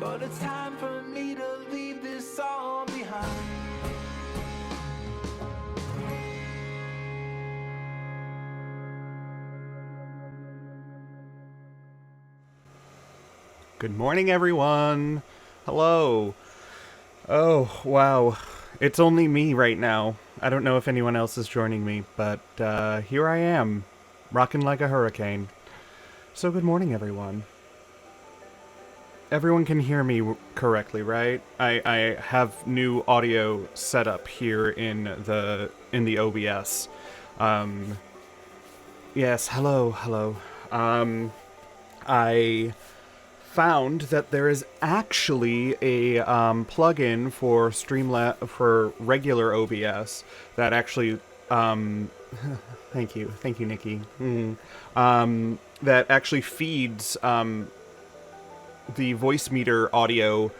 but it's time for me to leave this all behind. Good morning, everyone. Hello. Oh, wow. It's only me right now. I don't know if anyone else is joining me, but here I am, rocking like a hurricane. So good morning, everyone. Everyone can hear me correctly, right? I have new audio set up here in the OBS. Yes, hello. I found that there is actually a plugin for for regular OBS that actually thank you, Nikki. That actually feeds the voice meter audio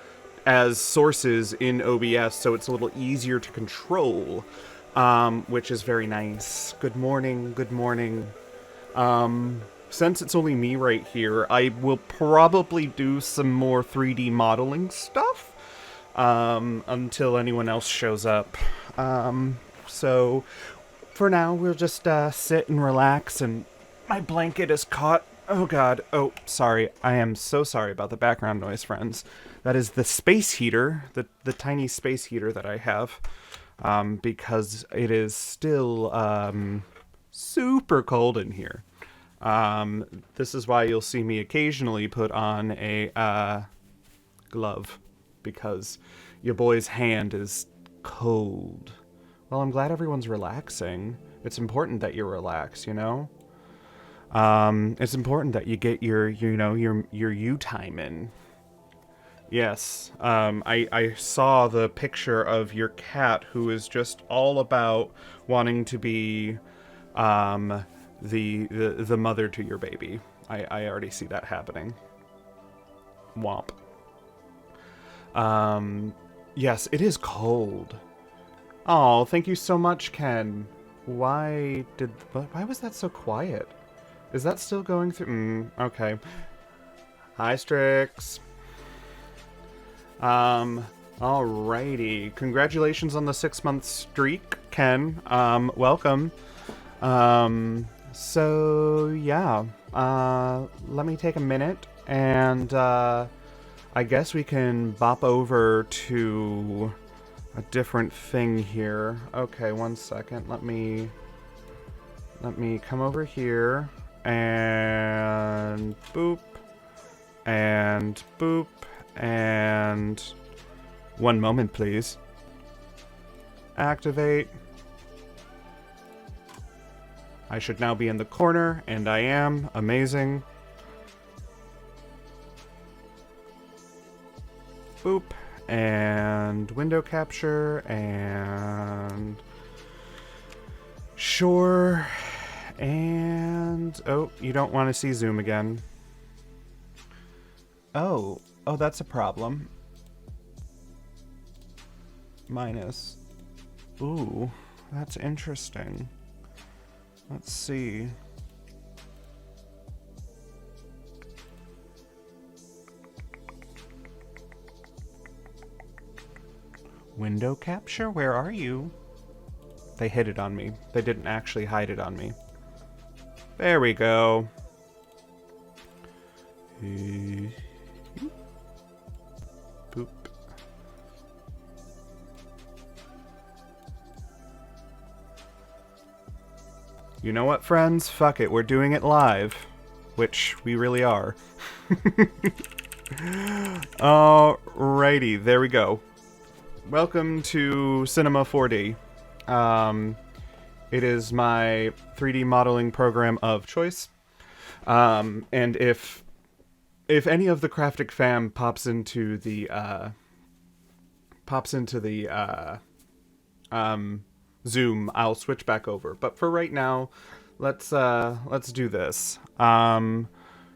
as sources in OBS, so it's a little easier to control, which is very nice. Good morning. Since it's only me right here, I will probably do some more 3D modeling stuff until anyone else shows up. So for now, we'll just sit and relax, and my blanket is caught. Oh god. Oh, sorry. I am so sorry about the background noise, friends. That is the space heater, the tiny space heater that I have, because it is still super cold in here. This is why you'll see me occasionally put on a glove, because your boy's hand is cold. Well, I'm glad everyone's relaxing. It's important that you relax, you know? It's important that you get your you time in. Yes, I saw the picture of your cat, who is just all about wanting to be the mother to your baby. I already see that happening. Womp. Yes, it is cold. Oh, thank you so much, Ken. Why was that so quiet? Is that still going through? Okay. Hi, Strix. Alrighty. Congratulations on the 6-month streak, Ken. Welcome. So yeah, let me take a minute, and I guess we can bop over to a different thing here. Okay, 1 second. Let me come over here, and boop, and boop, and 1 moment, please. Activate. I should now be in the corner, and I am. Amazing. Boop. And window capture, and sure. And oh, you don't want to see zoom again. Oh, that's a problem. Minus. Ooh, that's interesting. Let's see. Window capture? Where are you? They hid it on me. They didn't actually hide it on me. There we go. Boop. You know what, friends? Fuck it, we're doing it live. Which we really are. Alrighty, there we go. Welcome to Cinema 4D. It is my 3D modeling program of choice. And if any of the Craftic fam pops into the Zoom, I'll switch back over. But for right now, let's do this.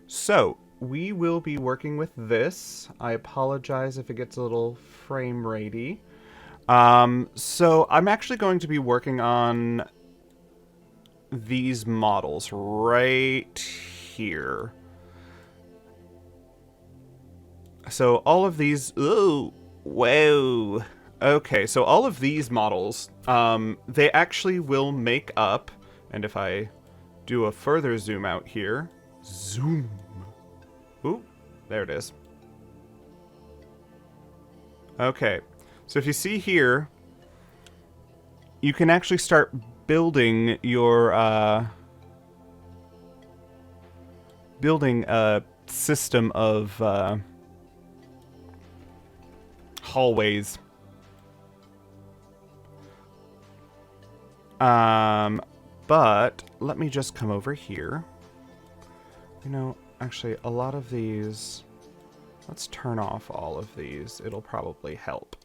So we will be working with this. I apologize if it gets a little frame ratey. So I'm actually going to be working on these models right here. So all of these, ooh, whoa. Okay, so all of these models, they actually will make up, and if I do a further zoom out here, zoom. Ooh, there it is. Okay, so if you see here, you can actually start building your, building a system of, hallways. But let me just come over here. You know, actually, a lot of these... Let's turn off all of these. It'll probably help.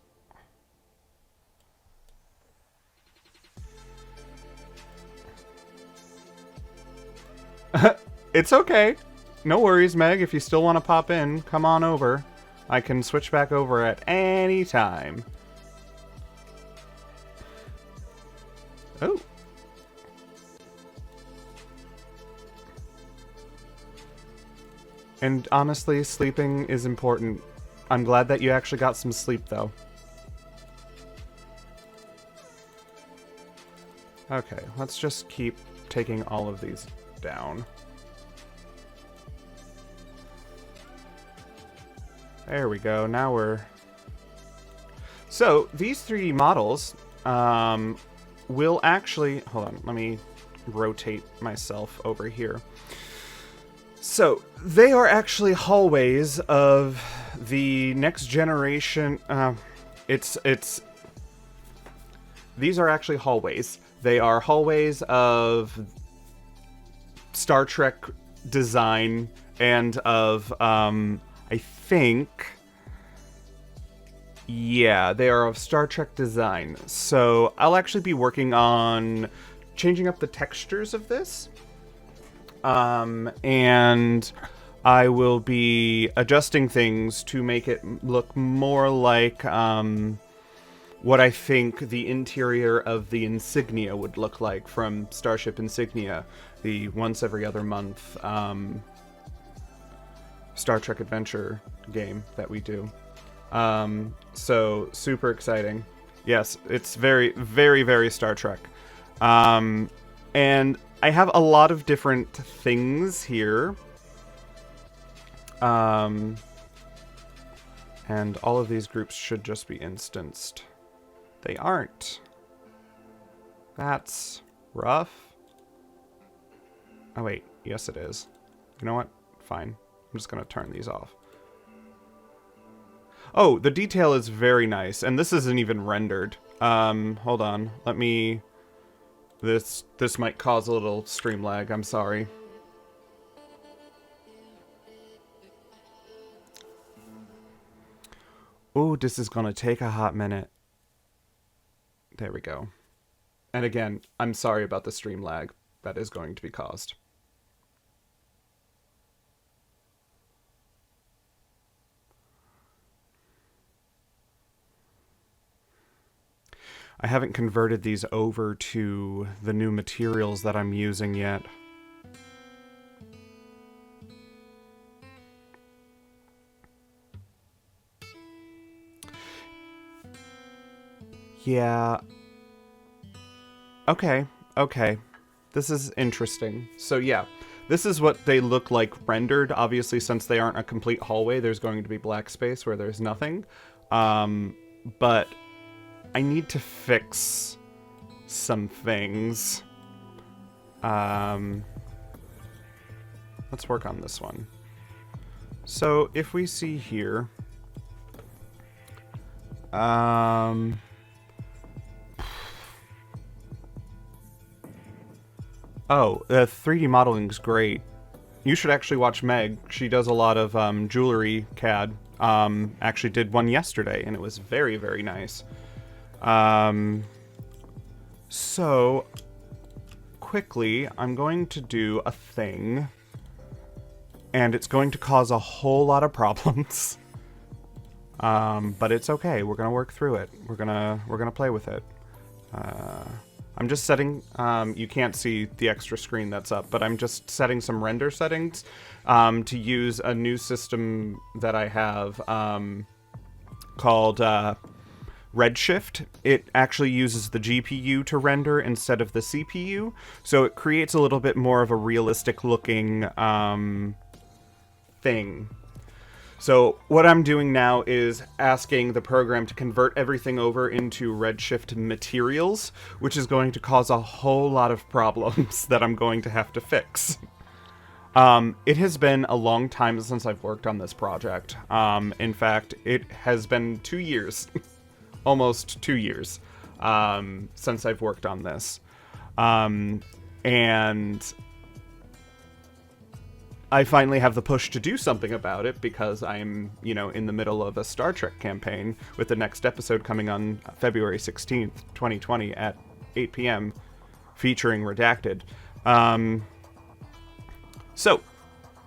It's okay. No worries, Meg. If you still want to pop in, come on over. I can switch back over at any time. Oh. And honestly, sleeping is important. I'm glad that you actually got some sleep, though. Okay, let's just keep taking all of these down. There we go. Now we're... So, these 3D models will actually... Hold on, let me rotate myself over here. So, they are actually hallways of the next generation... These are actually hallways. They are hallways of Star Trek design and of, I think... Yeah, they are of Star Trek design. So I'll actually be working on changing up the textures of this. And I will be adjusting things to make it look more like what I think the interior of the Insignia would look like from Starship Insignia, the once every other month Star Trek adventure game that we do. So super exciting. Yes, it's very, very, very Star Trek. And I have a lot of different things here. And all of these groups should just be instanced. They aren't. That's rough. Oh wait, yes it is. You know what? Fine. I'm just gonna turn these off. Oh, the detail is very nice, and this isn't even rendered. Hold on. Let me... This might cause a little stream lag, I'm sorry. Ooh, this is gonna take a hot minute. There we go. And again, I'm sorry about the stream lag that is going to be caused. I haven't converted these over to the new materials that I'm using yet. Yeah. Okay. This is interesting. So yeah, this is what they look like rendered. Obviously, since they aren't a complete hallway, there's going to be black space where there's nothing. But I need to fix some things. Let's work on this one. So if we see here, oh, the 3D modeling's great. You should actually watch Meg. She does a lot of jewelry CAD. Actually did one yesterday, and it was very, very nice. So, quickly, I'm going to do a thing, and it's going to cause a whole lot of problems. But it's okay. We're gonna work through it. We're gonna play with it. I'm just setting, you can't see the extra screen that's up, but I'm just setting some render settings to use a new system that I have called Redshift. It actually uses the GPU to render instead of the CPU, so it creates a little bit more of a realistic looking thing. So what I'm doing now is asking the program to convert everything over into Redshift materials, which is going to cause a whole lot of problems that I'm going to have to fix. It has been a long time since I've worked on this project. In fact, it has been 2 years, almost 2 years, since I've worked on this. And I finally have the push to do something about it because I'm, in the middle of a Star Trek campaign with the next episode coming on February 16th, 2020 at 8 p.m. featuring Redacted. So,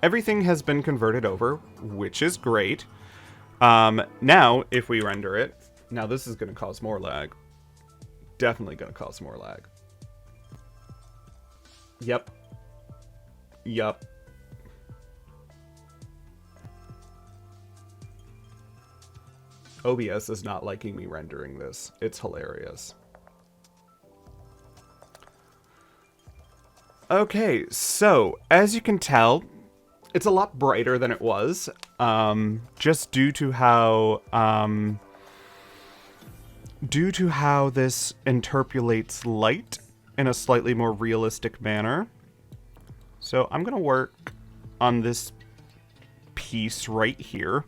everything has been converted over, which is great. Now, if we render it, now this is going to cause more lag. Definitely going to cause more lag. Yep. OBS is not liking me rendering this. It's hilarious. Okay, so as you can tell, it's a lot brighter than it was, just due to how this interpolates light in a slightly more realistic manner. So I'm gonna work on this piece right here.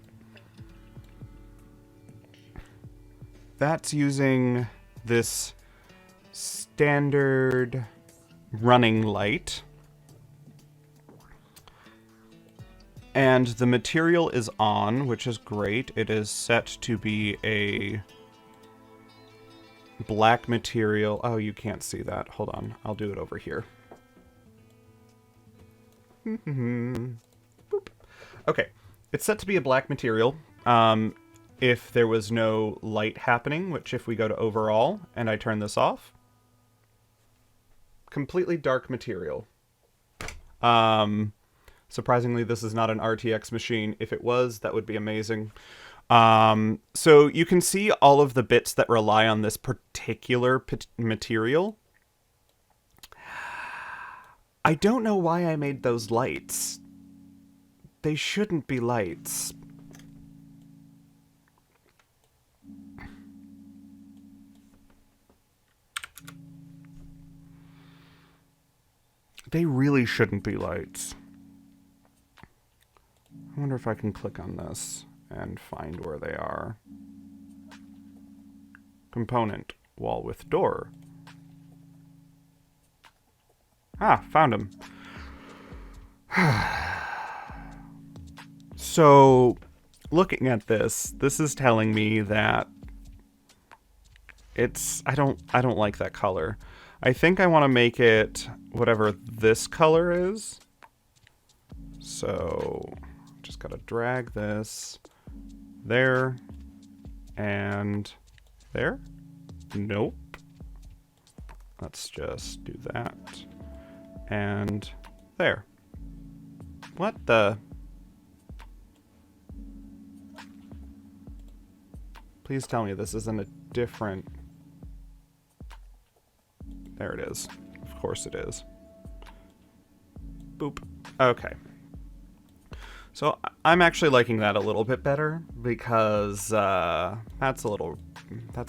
That's using this standard running light. And the material is on, which is great. It is set to be a black material. Oh, you can't see that. Hold on. I'll do it over here. Boop. Okay. It's set to be a black material. If there was no light happening, which if we go to overall and I turn this off, completely dark material. Surprisingly, this is not an RTX machine. If it was, that would be amazing. So you can see all of the bits that rely on this particular material. I don't know why I made those lights. They shouldn't be lights. They really shouldn't be lights. I wonder if I can click on this and find where they are. Component, wall with door. Ah, found them. So, looking at this is telling me that I don't like that color. I think I want to make it whatever this color is. So, just gotta drag this there and there. Nope. Let's just do that. And there. What the? Please tell me this isn't a different... There it is. Of course it is. Boop. Okay. So I'm actually liking that a little bit better because that's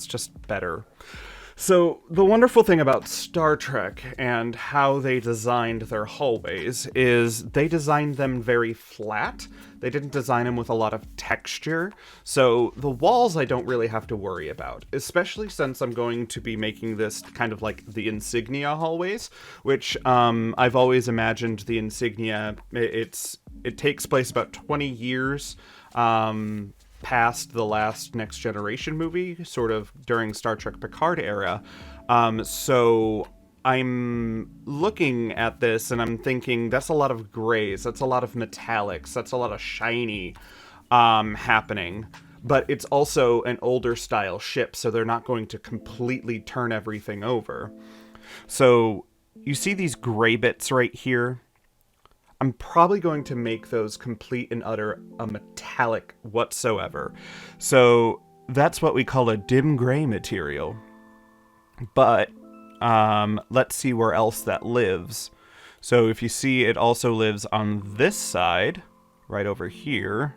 just better. So the wonderful thing about Star Trek and how they designed their hallways is they designed them very flat. They didn't design them with a lot of texture. So the walls I don't really have to worry about, especially since I'm going to be making this kind of like the Insignia hallways, which I've always imagined the Insignia, it takes place about 20 years past the last Next Generation movie, sort of during Star Trek Picard era. So I'm looking at this and I'm thinking that's a lot of grays, that's a lot of metallics, that's a lot of shiny happening. But it's also an older style ship, so they're not going to completely turn everything over. So you see these gray bits right here? I'm probably going to make those complete and utter a metallic whatsoever. So that's what we call a dim gray material. But let's see where else that lives. So if you see, it also lives on this side, right over here.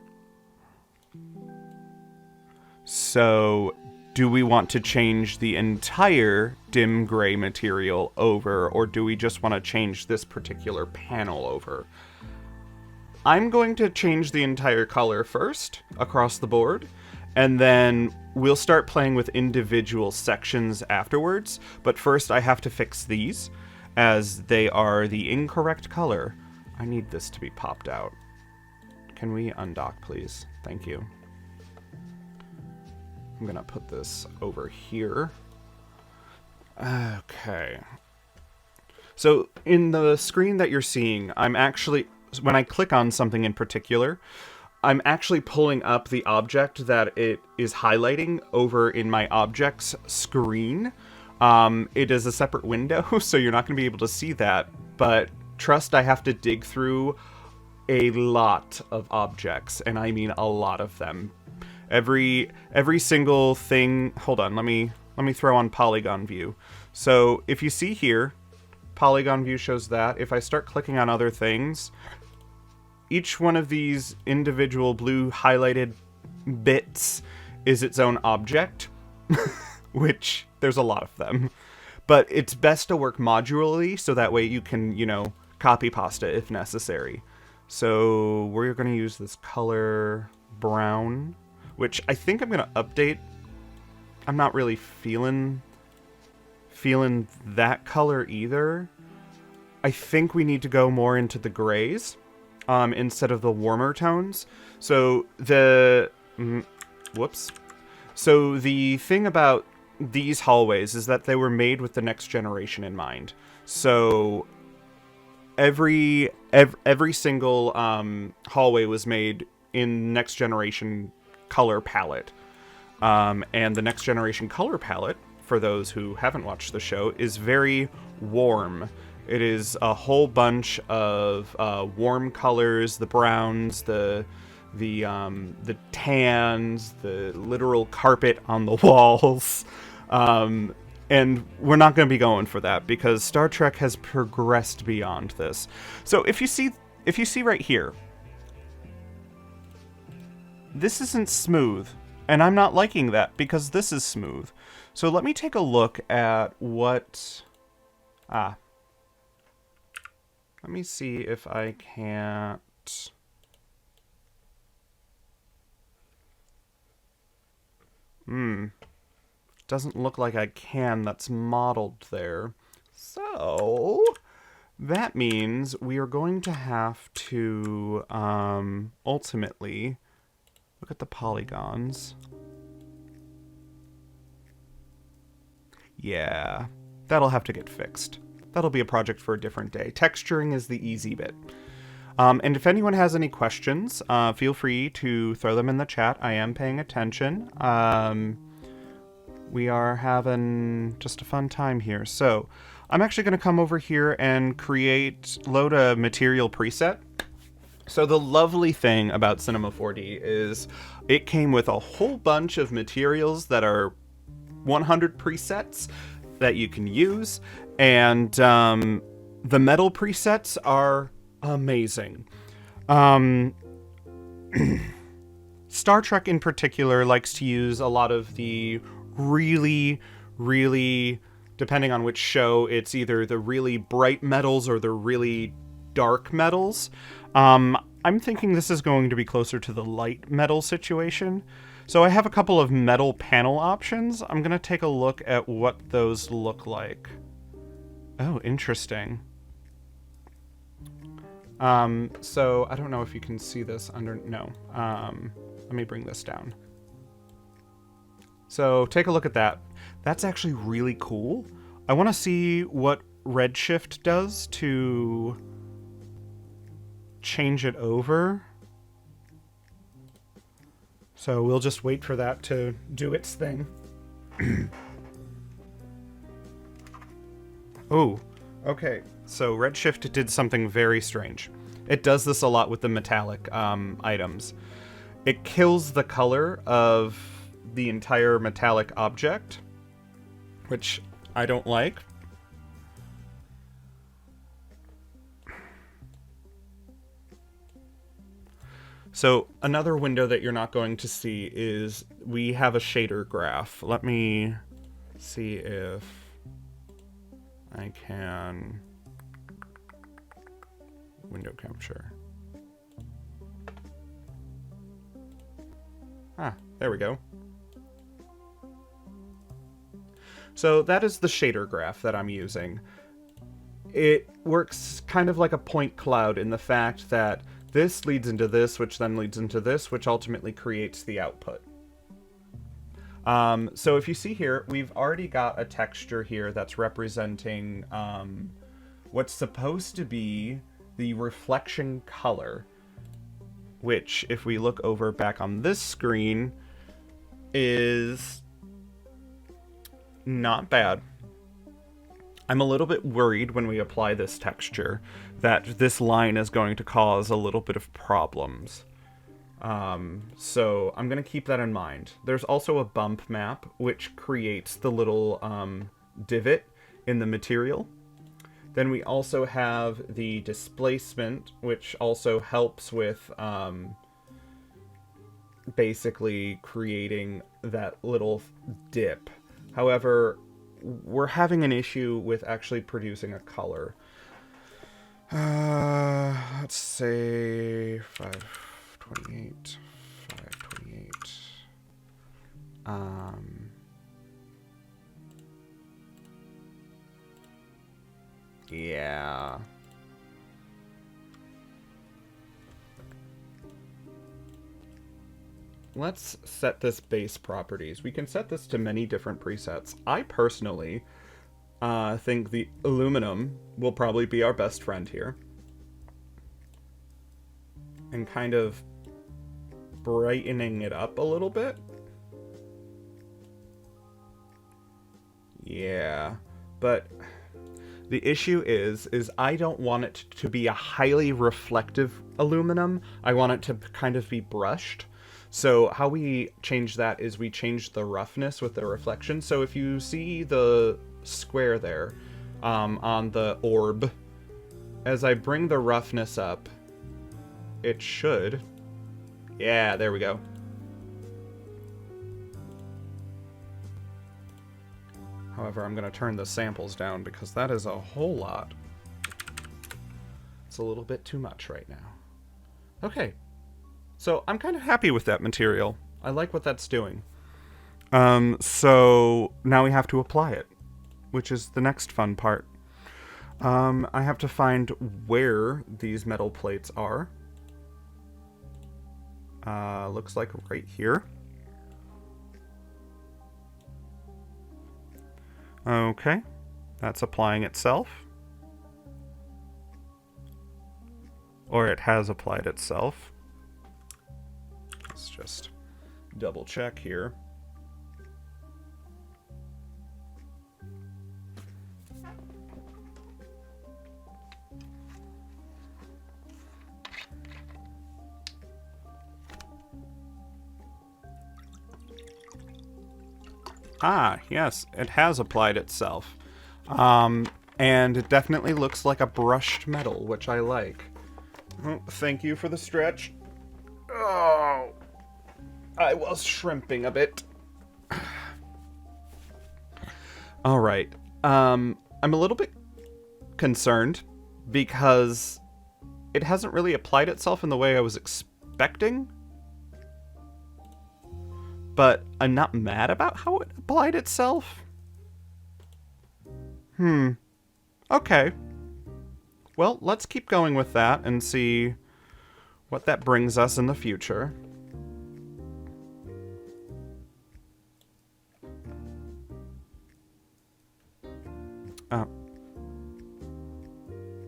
So do we want to change the entire dim gray material over, or do we just want to change this particular panel over? I'm going to change the entire color first across the board, and then we'll start playing with individual sections afterwards. But first I have to fix these, as they are the incorrect color. I need this to be popped out. Can we undock, please? Thank you. I'm gonna put this over here. Okay. So in the screen that you're seeing, I'm actually, when I click on something in particular, I'm actually pulling up the object that it is highlighting over in my objects screen. It is a separate window, so you're not going to be able to see that, but trust, I have to dig through a lot of objects, and I mean a lot of them. Every single thing. Hold on, let me throw on polygon view. So if you see here, polygon view shows that. If I start clicking on other things, each one of these individual blue highlighted bits is its own object, which there's a lot of them. But it's best to work modularly, so that way you can, you know, copy pasta if necessary. So we're going to use this color brown, which I think I'm going to update. I'm not really feeling that color either. I think we need to go more into the grays instead of the warmer tones. So the So the thing about these hallways is that they were made with the next generation in mind. So every single hallway was made in next generation color palette. And the next generation color palette, for those who haven't watched the show, is very warm. It is a whole bunch of warm colors, the browns, the tans, the literal carpet on the walls. And we're not going to be going for that, because Star Trek has progressed beyond this. So if you see right here, this isn't smooth, and I'm not liking that, because this is smooth. So let me take a look at what... let me see if I can't... Doesn't look like I can. That's modeled there. So that means we are going to have to ultimately look at the polygons. Yeah, that'll have to get fixed. That'll be a project for a different day. Texturing is the easy bit. And if anyone has any questions, feel free to throw them in the chat. I am paying attention. We are having just a fun time here. So I'm actually going to come over here and load a material preset. So the lovely thing about Cinema 4D is it came with a whole bunch of materials that are 100 presets that you can use. And the metal presets are amazing. Star Trek in particular likes to use a lot of the really, depending on which show, it's either the really bright metals or the really dark metals. I'm thinking this is going to be closer to the light metal situation. So I have a couple of metal panel options. I'm going to take a look at what those look like. Oh, interesting. So I don't know if you can see this under... No. Let me bring this down. So take a look at that. That's actually really cool. I want to see what Redshift does to change it over. So we'll just wait for that to do its thing. Oh, okay. So Redshift did something very strange. It does this a lot with the metallic items. It kills the color of the entire metallic object, which I don't like. So another window that you're not going to see is we have a shader graph. Let me see if I can window capture. Ah, there we go. So that is the shader graph that I'm using. It works kind of like a point cloud in the fact that this leads into this, which then leads into this, which ultimately creates the output. So if you see here, we've already got a texture here that's representing what's supposed to be the reflection color, which, if we look over back on this screen, is not bad. I'm a little bit worried when we apply this texture that this line is going to cause a little bit of problems. So I'm going to keep that in mind. There's also a bump map, which creates the little divot in the material. Then we also have the displacement, which also helps with basically creating that little dip. However, we're having an issue with actually producing a color. Let's say 528, 528. Yeah. Let's set this base properties. We can set this to many different presets. I personally think the aluminum will probably be our best friend here. And kind of brightening it up a little bit. Yeah, but the issue is I don't want it to be a highly reflective aluminum. I want it to kind of be brushed. So how we change that is we change the roughness with the reflection. So if you see the square there on the orb, as I bring the roughness up, it should... Yeah, there we go. However, I'm going to turn the samples down because that is a whole lot. It's a little bit too much right now. Okay. So I'm kind of happy with that material. I like what that's doing. So now we have to apply it, which is the next fun part. I have to find where these metal plates are. Looks like right here. Okay, that's applying itself. Or it has applied itself. Let's just double check here. Ah, yes, it has applied itself. And it definitely looks like a brushed metal, which I like. Oh, thank you for the stretch. Oh, I was shrimping a bit. All right. I'm a little bit concerned because it hasn't really applied itself in the way I was expecting. But I'm not mad about how it applied itself. Okay. Well, let's keep going with that and see what that brings us in the future.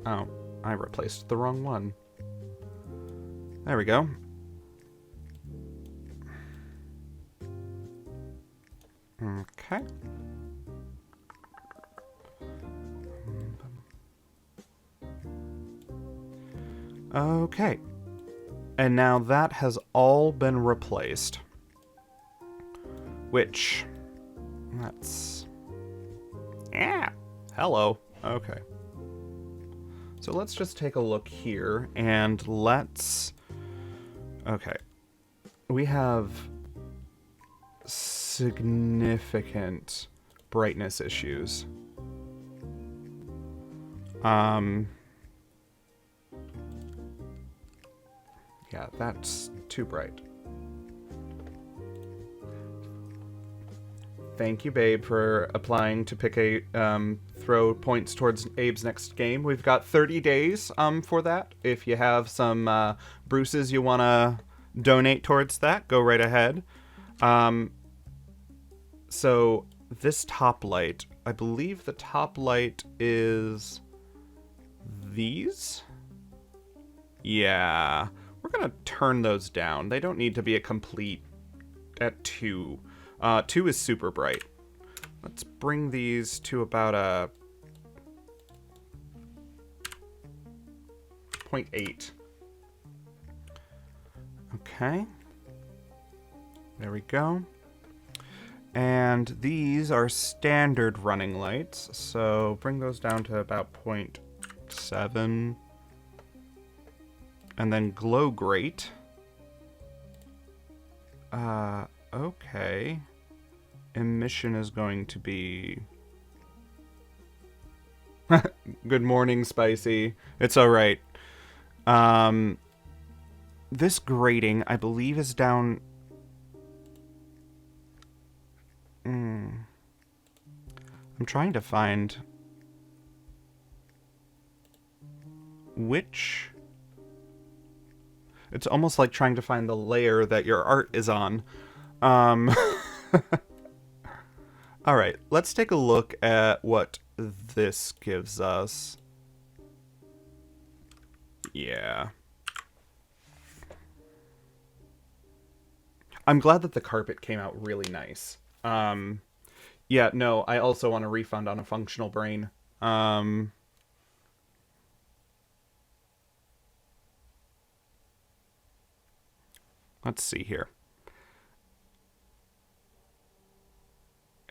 Oh, I replaced the wrong one. There we go. Okay. Okay. And now that has all been replaced. Which... That's... Yeah. Hello. Okay. So let's just take a look here, and let's... Okay. We have significant brightness issues. Yeah, that's too bright. Thank you, Babe, for applying to pick a throw points towards Abe's next game. We've got 30 days for that. If you have some Bruces you want to donate towards that, go right ahead. So this top light, I believe the top light is these? Yeah. We're going to turn those down. They don't need to be a complete at 2. 2 is super bright. Let's bring these to about a 0.8. Okay. There we go. And these are standard running lights, so bring those down to about 0.7. And then glow grate. Okay. Emission is going to be... Good morning, Spicy. It's alright. This grating, I believe, is down... I'm trying to find... which... It's almost like trying to find the layer that your art is on. Alright, let's take a look at what this gives us. Yeah. I'm glad that the carpet came out really nice. Yeah, no, I also want a refund on a functional brain. Let's see here.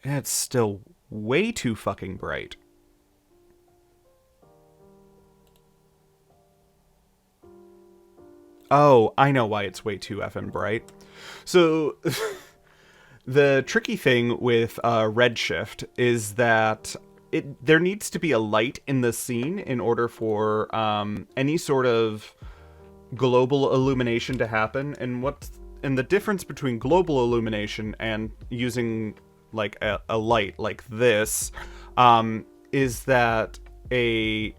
It's still way too fucking bright. Oh, I know why it's way too effing bright. So, the tricky thing with Redshift is that there needs to be a light in the scene in order for any sort of global illumination to happen. And the difference between global illumination and using like a light like this is that a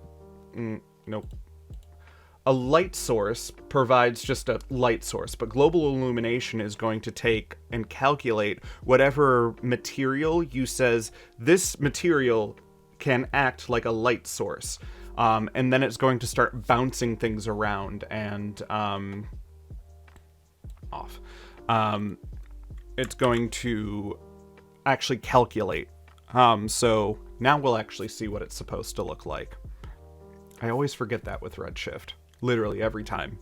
light source provides just a light source, but global illumination is going to take and calculate whatever material you says this material can act like a light source. And then it's going to start bouncing things around and off. It's going to actually calculate. So now we'll actually see what it's supposed to look like. I always forget that with Redshift. Literally every time.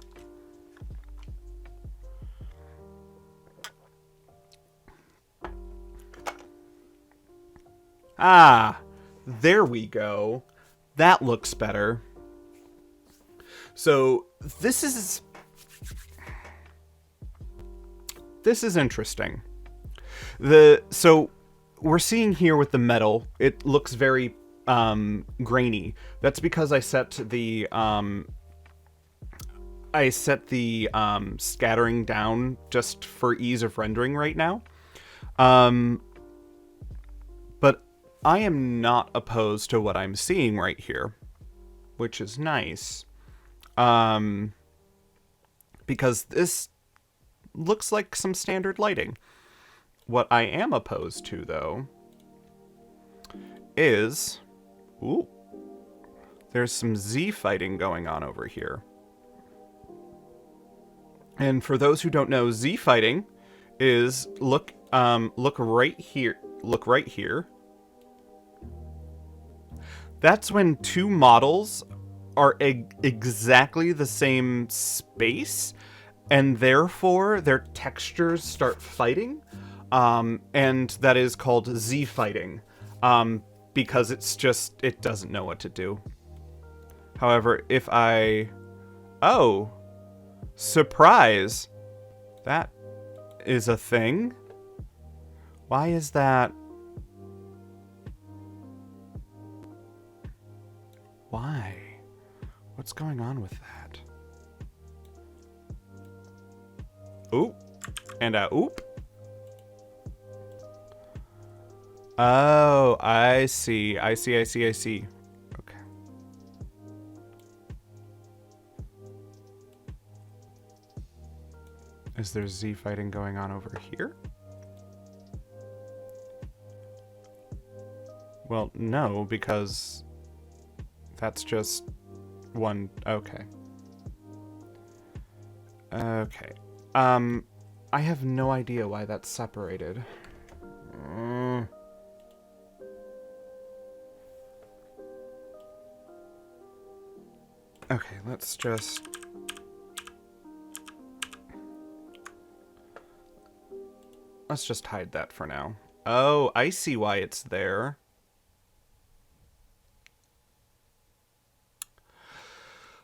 Ah, there we go. That looks better. So this is interesting. So we're seeing here with the metal, it looks very grainy. That's because I set the scattering down just for ease of rendering right now. But I am not opposed to what I'm seeing right here, which is nice. Because this looks like some standard lighting. What I am opposed to, though, is... Ooh. There's some Z fighting going on over here. And for those who don't know, Z fighting is look right here. Look right here. That's when two models are exactly the same space, and therefore their textures start fighting, and that is called Z fighting, because it doesn't know what to do. However, if oh, surprise, that is a thing. Why is that? Why? What's going on with that? Oop. And oop. Oh, I see. I see. Okay. Is there Z fighting going on over here? Well, no, because that's just one. Okay. Okay. I have no idea why that's separated. Okay, let's just... Let's just hide that for now. Oh, I see why it's there.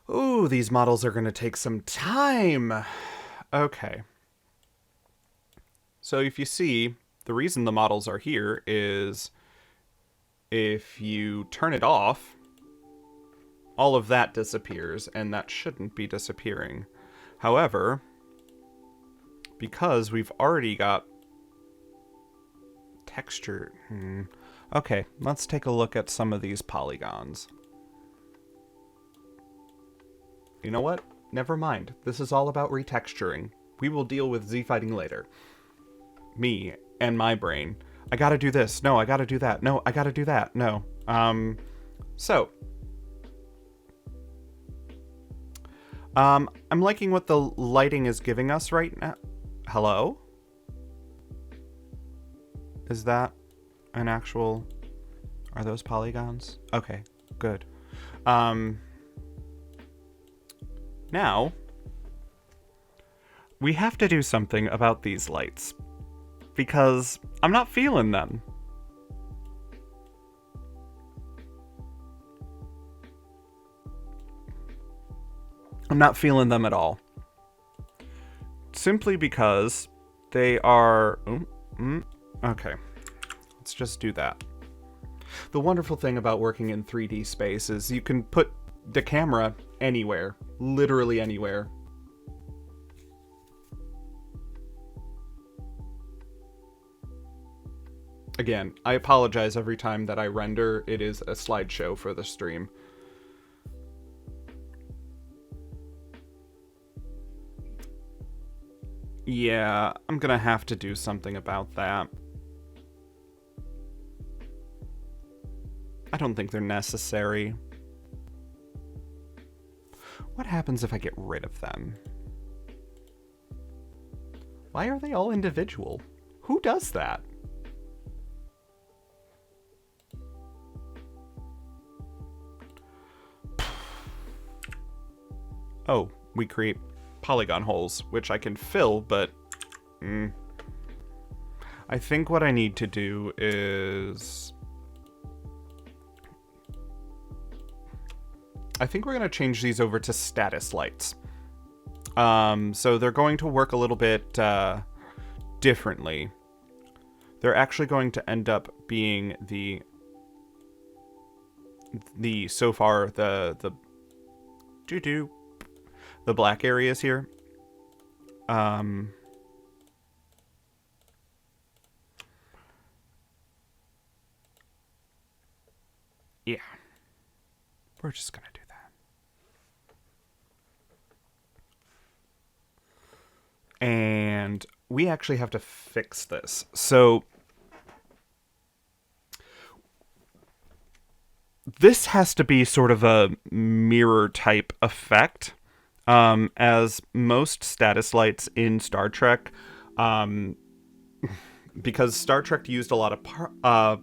Ooh, these models are going to take some time. Okay. So if you see, the reason the models are here is if you turn it off, all of that disappears, and that shouldn't be disappearing. However, because we've already got texture... Okay, let's take a look at some of these polygons. You know what? Never mind. This is all about retexturing. We will deal with Z-fighting later. Me and my brain. I gotta do this. No, I gotta do that. No, I gotta do that. No. So. I'm liking what the lighting is giving us right now. Hello? Is that an actual... Are those polygons? Okay, good. Now, we have to do something about these lights, because I'm not feeling them. I'm not feeling them at all. Simply because they are... okay, let's just do that. The wonderful thing about working in 3D space is you can put the camera anywhere. Literally anywhere. Again, I apologize every time that I render. It is a slideshow for the stream. Yeah, I'm gonna have to do something about that. I don't think they're necessary. What happens if I get rid of them? Why are they all individual? Who does that? Oh, we create polygon holes, which I can fill, but... I think what I need to do is... I think we're going to change these over to status lights. So they're going to work a little bit differently. They're actually going to end up being the black areas here. Yeah. We're just going to do that. And we actually have to fix this. So this has to be sort of a mirror type effect, as most status lights in Star Trek, because Star Trek used a lot of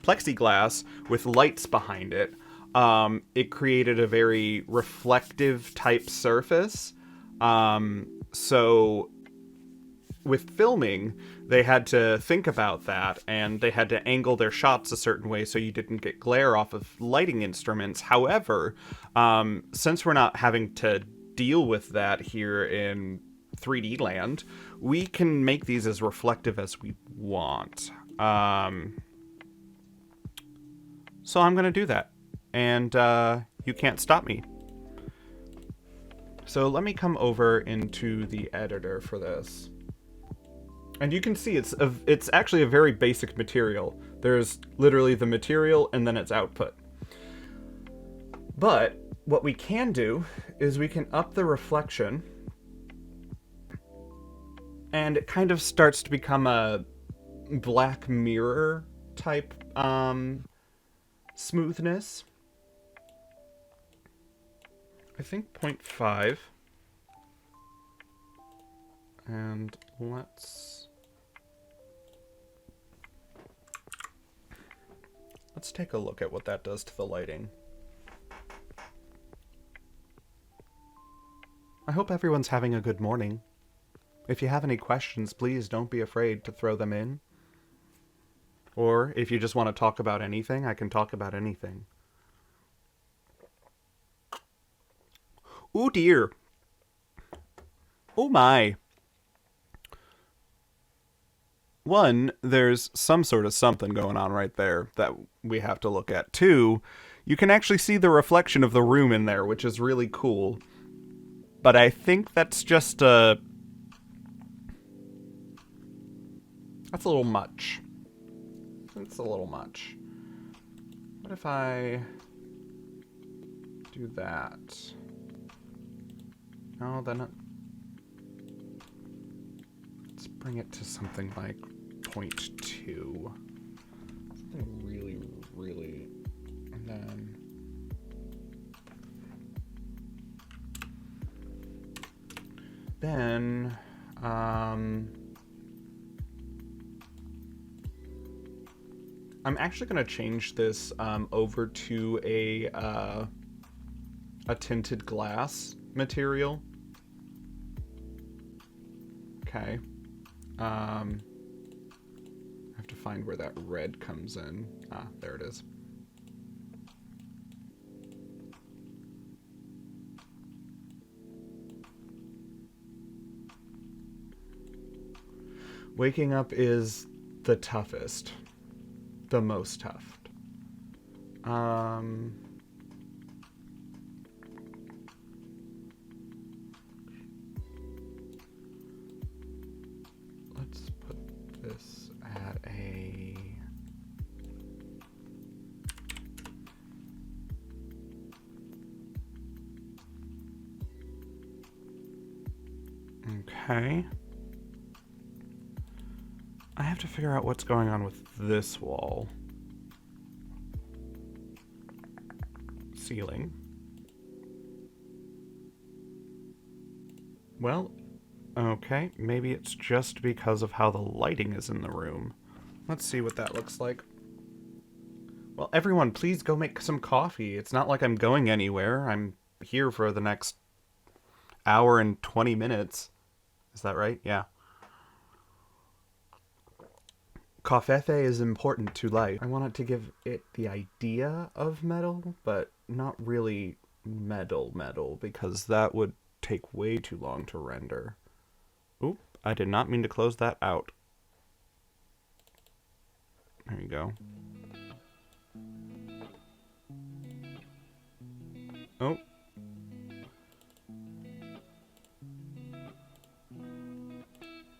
plexiglass with lights behind it. it created a very reflective type surface. So with filming, they had to think about that, and they had to angle their shots a certain way so you didn't get glare off of lighting instruments. However, since we're not having to deal with that here in 3D land, we can make these as reflective as we want. So I'm going to do that. And you can't stop me. So let me come over into the editor for this. And you can see it's actually a very basic material. There's literally the material and then its output. But what we can do is we can up the reflection, and it kind of starts to become a Black Mirror type smoothness. I think 0.5. And let's take a look at what that does to the lighting. I hope everyone's having a good morning. If you have any questions, please don't be afraid to throw them in. Or if you just want to talk about anything, I can talk about anything. Oh dear. Oh my. One, there's some sort of something going on right there that we have to look at. Two, you can actually see the reflection of the room in there, which is really cool. But I think that's just that's a little much. It's a little much. What if I do that? No, then let's bring it to something like 0.2. Something really, really, and then I'm actually going to change this over to a tinted glass material. Okay. I have to find where that red comes in. Ah, there it is. Waking up is the toughest. The most tough. Let's put this at a... Okay. I have to figure out what's going on with this wall. Ceiling. Well, okay, maybe it's just because of how the lighting is in the room. Let's see what that looks like. Well, everyone, please go make some coffee. It's not like I'm going anywhere. I'm here for the next hour and 20 minutes. Is that right? Yeah. Covfefe is important to life. I wanted to give it the idea of metal, but not really metal, because that would take way too long to render. Oop, I did not mean to close that out. There you go. Oh.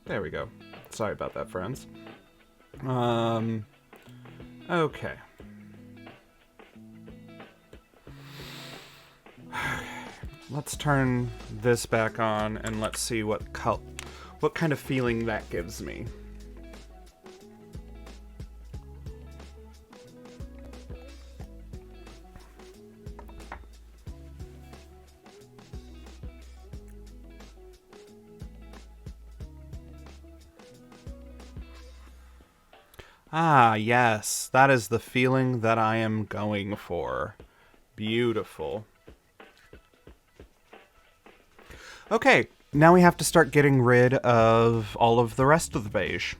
There we go. Sorry about that, friends. Okay. Let's turn this back on and let's see what kind of feeling that gives me. Ah, yes, that is the feeling that I am going for. Beautiful. Okay, now we have to start getting rid of all of the rest of the beige.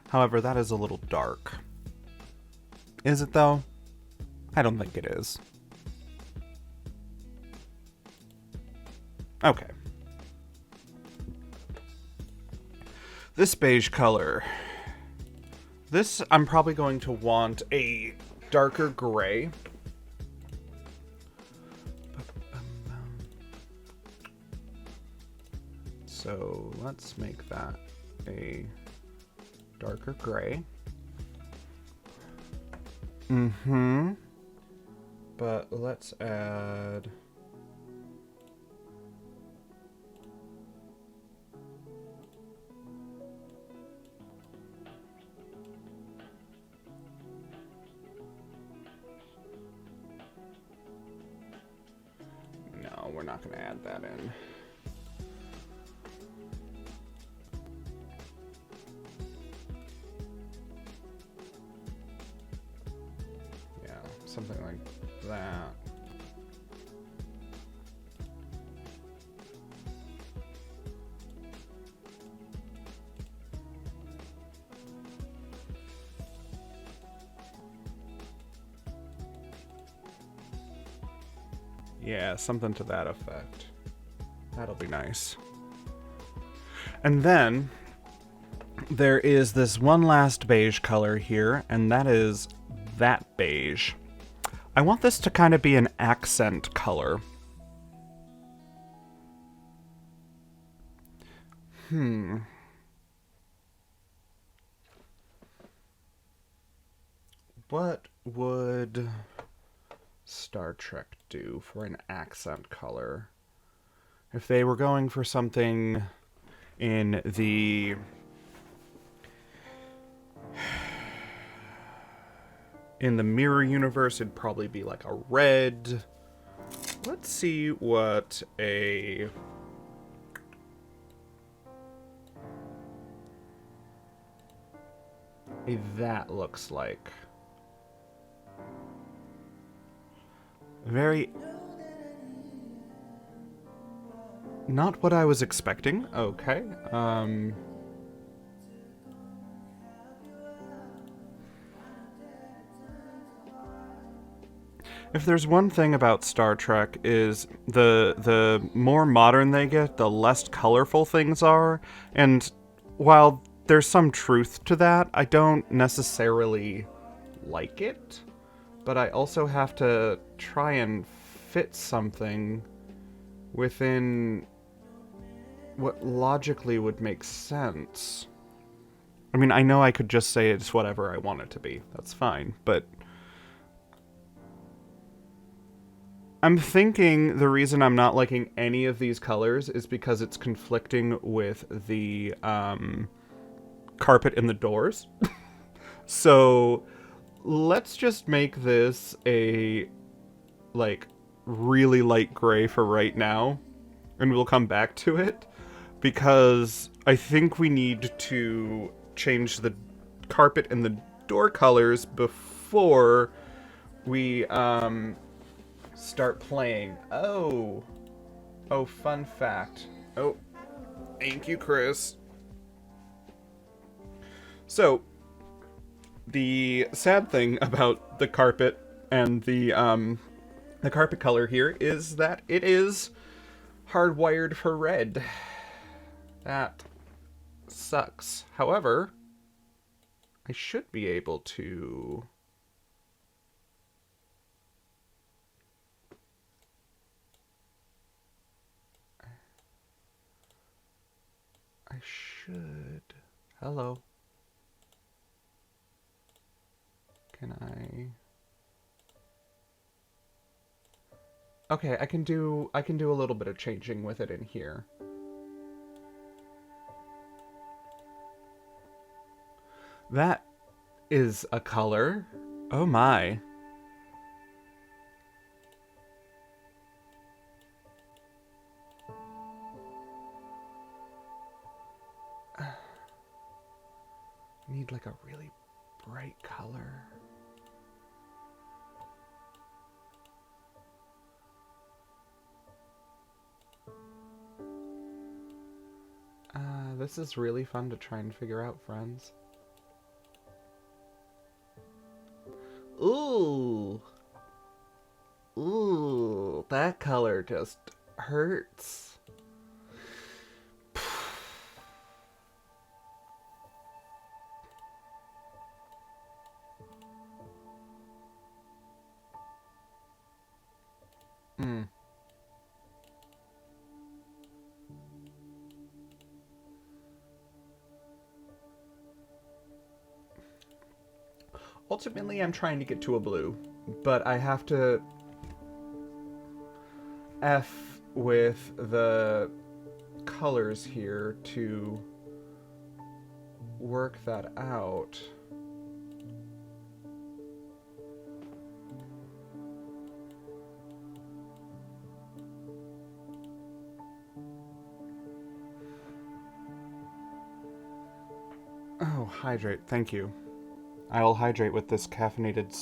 However, that is a little dark. Is it, though? I don't think it is. Okay. This beige color. This, I'm probably going to want a darker gray. So let's make that a darker gray. But let's add... No, we're not going to add that in. Something like that. Yeah, something to that effect. That'll be nice. And then there is this one last beige color here, and that is that beige. I want this to kind of be an accent color. What would Star Trek do for an accent color? If they were going for something in the... In the mirror universe, it'd probably be like a red. Let's see what that looks like. Very... Not what I was expecting. Okay. If there's one thing about Star Trek is the more modern they get, the less colorful things are. And while there's some truth to that, I don't necessarily like it. But I also have to try and fit something within what logically would make sense. I mean, I know I could just say it's whatever I want it to be. That's fine, but... I'm thinking the reason I'm not liking any of these colors is because it's conflicting with the carpet in the doors. So let's just make this a like really light gray for right now, and we'll come back to it because I think we need to change the carpet and the door colors before we start playing. Oh, fun fact. Oh, thank you, Chris. So, the sad thing about the carpet and the carpet color here is that it is hardwired for red. That sucks. However, I should be able to... I should... Hello. Can I... Okay, I can do a little bit of changing with it in here. That is a color. Oh my. Need like a really bright color. This is really fun to try and figure out, friends. Ooh. Ooh, that color just hurts. Hmm. Ultimately, I'm trying to get to a blue, but I have to F with the colors here to work that out. Oh, hydrate. Thank you. I'll hydrate with this caffeinated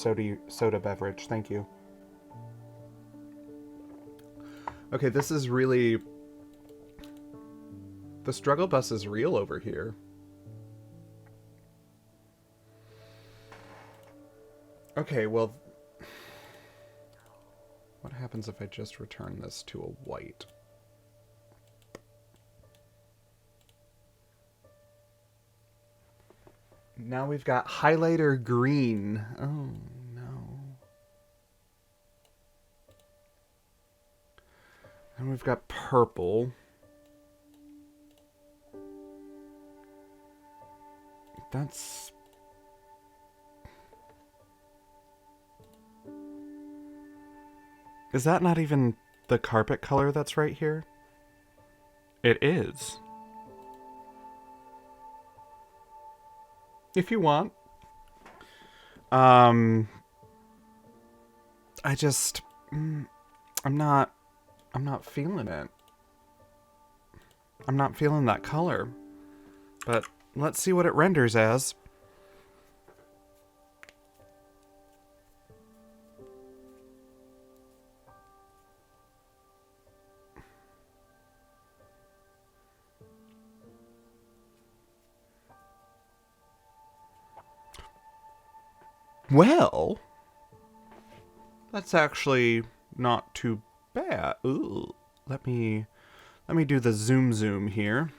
soda beverage. Thank you. Okay, this is really... The struggle bus is real over here. Okay, well... What happens if I just return this to a white? Now we've got highlighter green. Oh, no. And we've got purple. That's... Is that not even the carpet color that's right here? It is. If you want. I just... I'm not feeling it. I'm not feeling that color. But let's see what it renders as. Well, that's actually not too bad. Ooh, let me do the zoom here.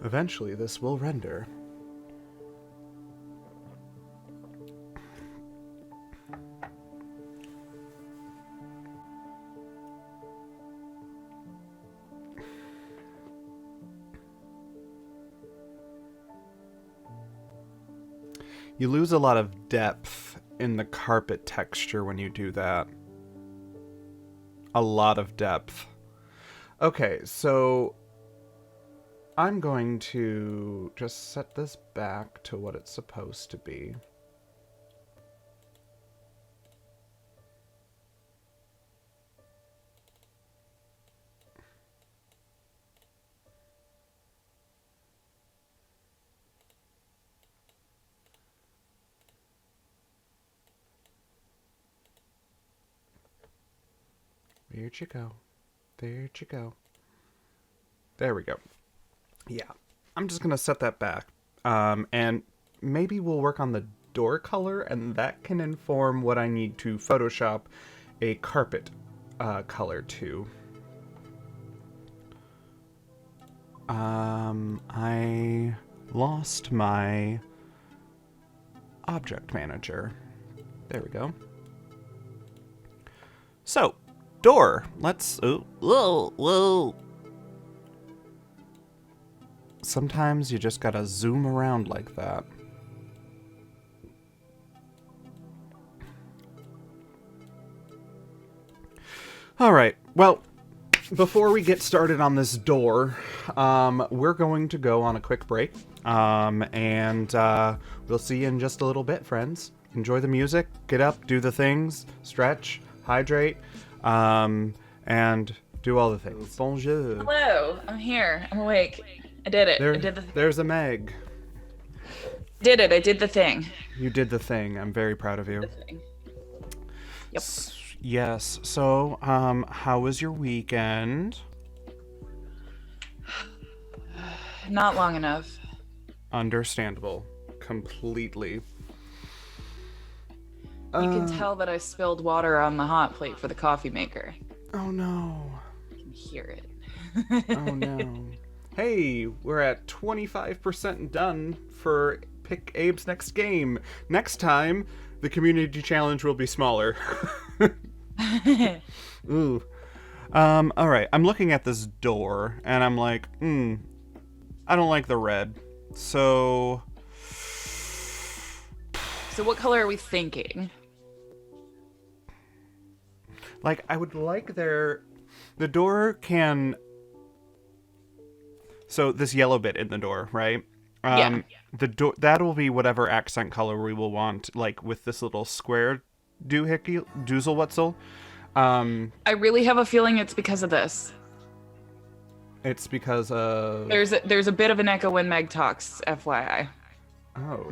Eventually, this will render. You lose a lot of depth in the carpet texture when you do that. A lot of depth. Okay, so I'm going to just set this back to what it's supposed to be. Where'd you go? There'd you go. There we go. Yeah, I'm just going to set that back. And maybe we'll work on the door color, and that can inform what I need to Photoshop a carpet color to. I lost my object manager. There we go. So, door. Let's... Oh, whoa, whoa. Sometimes you just gotta zoom around like that. Alright, well, before we get started on this door, we're going to go on a quick break. And we'll see you in just a little bit, friends. Enjoy the music, get up, do the things, stretch, hydrate, and do all the things. Bonjour. Hello, I'm here. I'm awake. I did it. I did the There's a Meg. Did it. I did the thing. You did the thing. I'm very proud of you. The thing. Yep. Yes. So, how was your weekend? Not long enough. Understandable. Completely. You can tell that I spilled water on the hot plate for the coffee maker. Oh no. You can hear it. Oh no. Hey, we're at 25% done for Pick Abe's next game. Next time, the community challenge will be smaller. Ooh. Alright, I'm looking at this door, and I'm like, I don't like the red. So what color are we thinking? Like, I would like the door can... So, this yellow bit in the door, right? Yeah. The door, that will be whatever accent color we will want, like, with this little square doozelwutzel. I really have a feeling it's because of this. It's because of... There's a bit of an echo when Meg talks, FYI. Oh.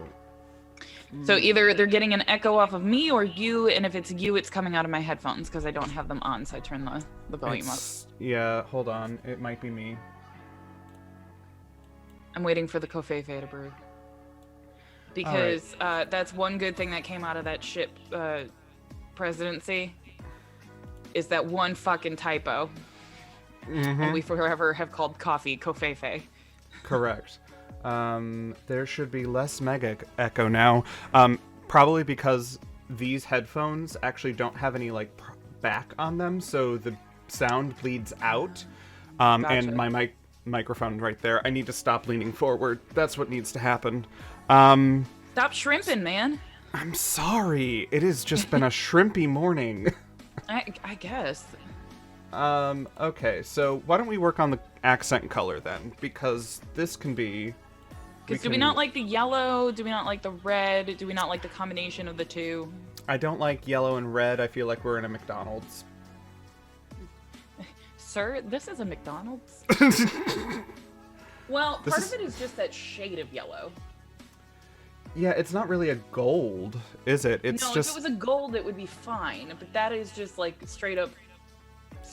So either they're getting an echo off of me or you, and if it's you, it's coming out of my headphones because I don't have them on, so I turn the volume up. Yeah, hold on. It might be me. I'm waiting for the Kofefe to brew. Because that's one good thing that came out of that ship presidency, is that one fucking typo. Mm-hmm. And we forever have called coffee Kofefe. Correct. There should be less mega echo now. Probably because these headphones actually don't have any like back on them, so the sound bleeds out. Gotcha. And my microphone right there. I need to stop leaning forward. That's what needs to happen. Stop shrimping, man. I'm sorry. It has just been a shrimpy morning. I guess. Okay, so why don't we work on the accent color then? Because this can be... Because do we not like the yellow? Do we not like the red? Do we not like the combination of the two? I don't like yellow and red. I feel like we're in a McDonald's. Sir, this is a McDonald's. Well, part of it is just that shade of yellow. Yeah, it's not really a gold, is it? It's no, just... if it was a gold, it would be fine. But that is just like straight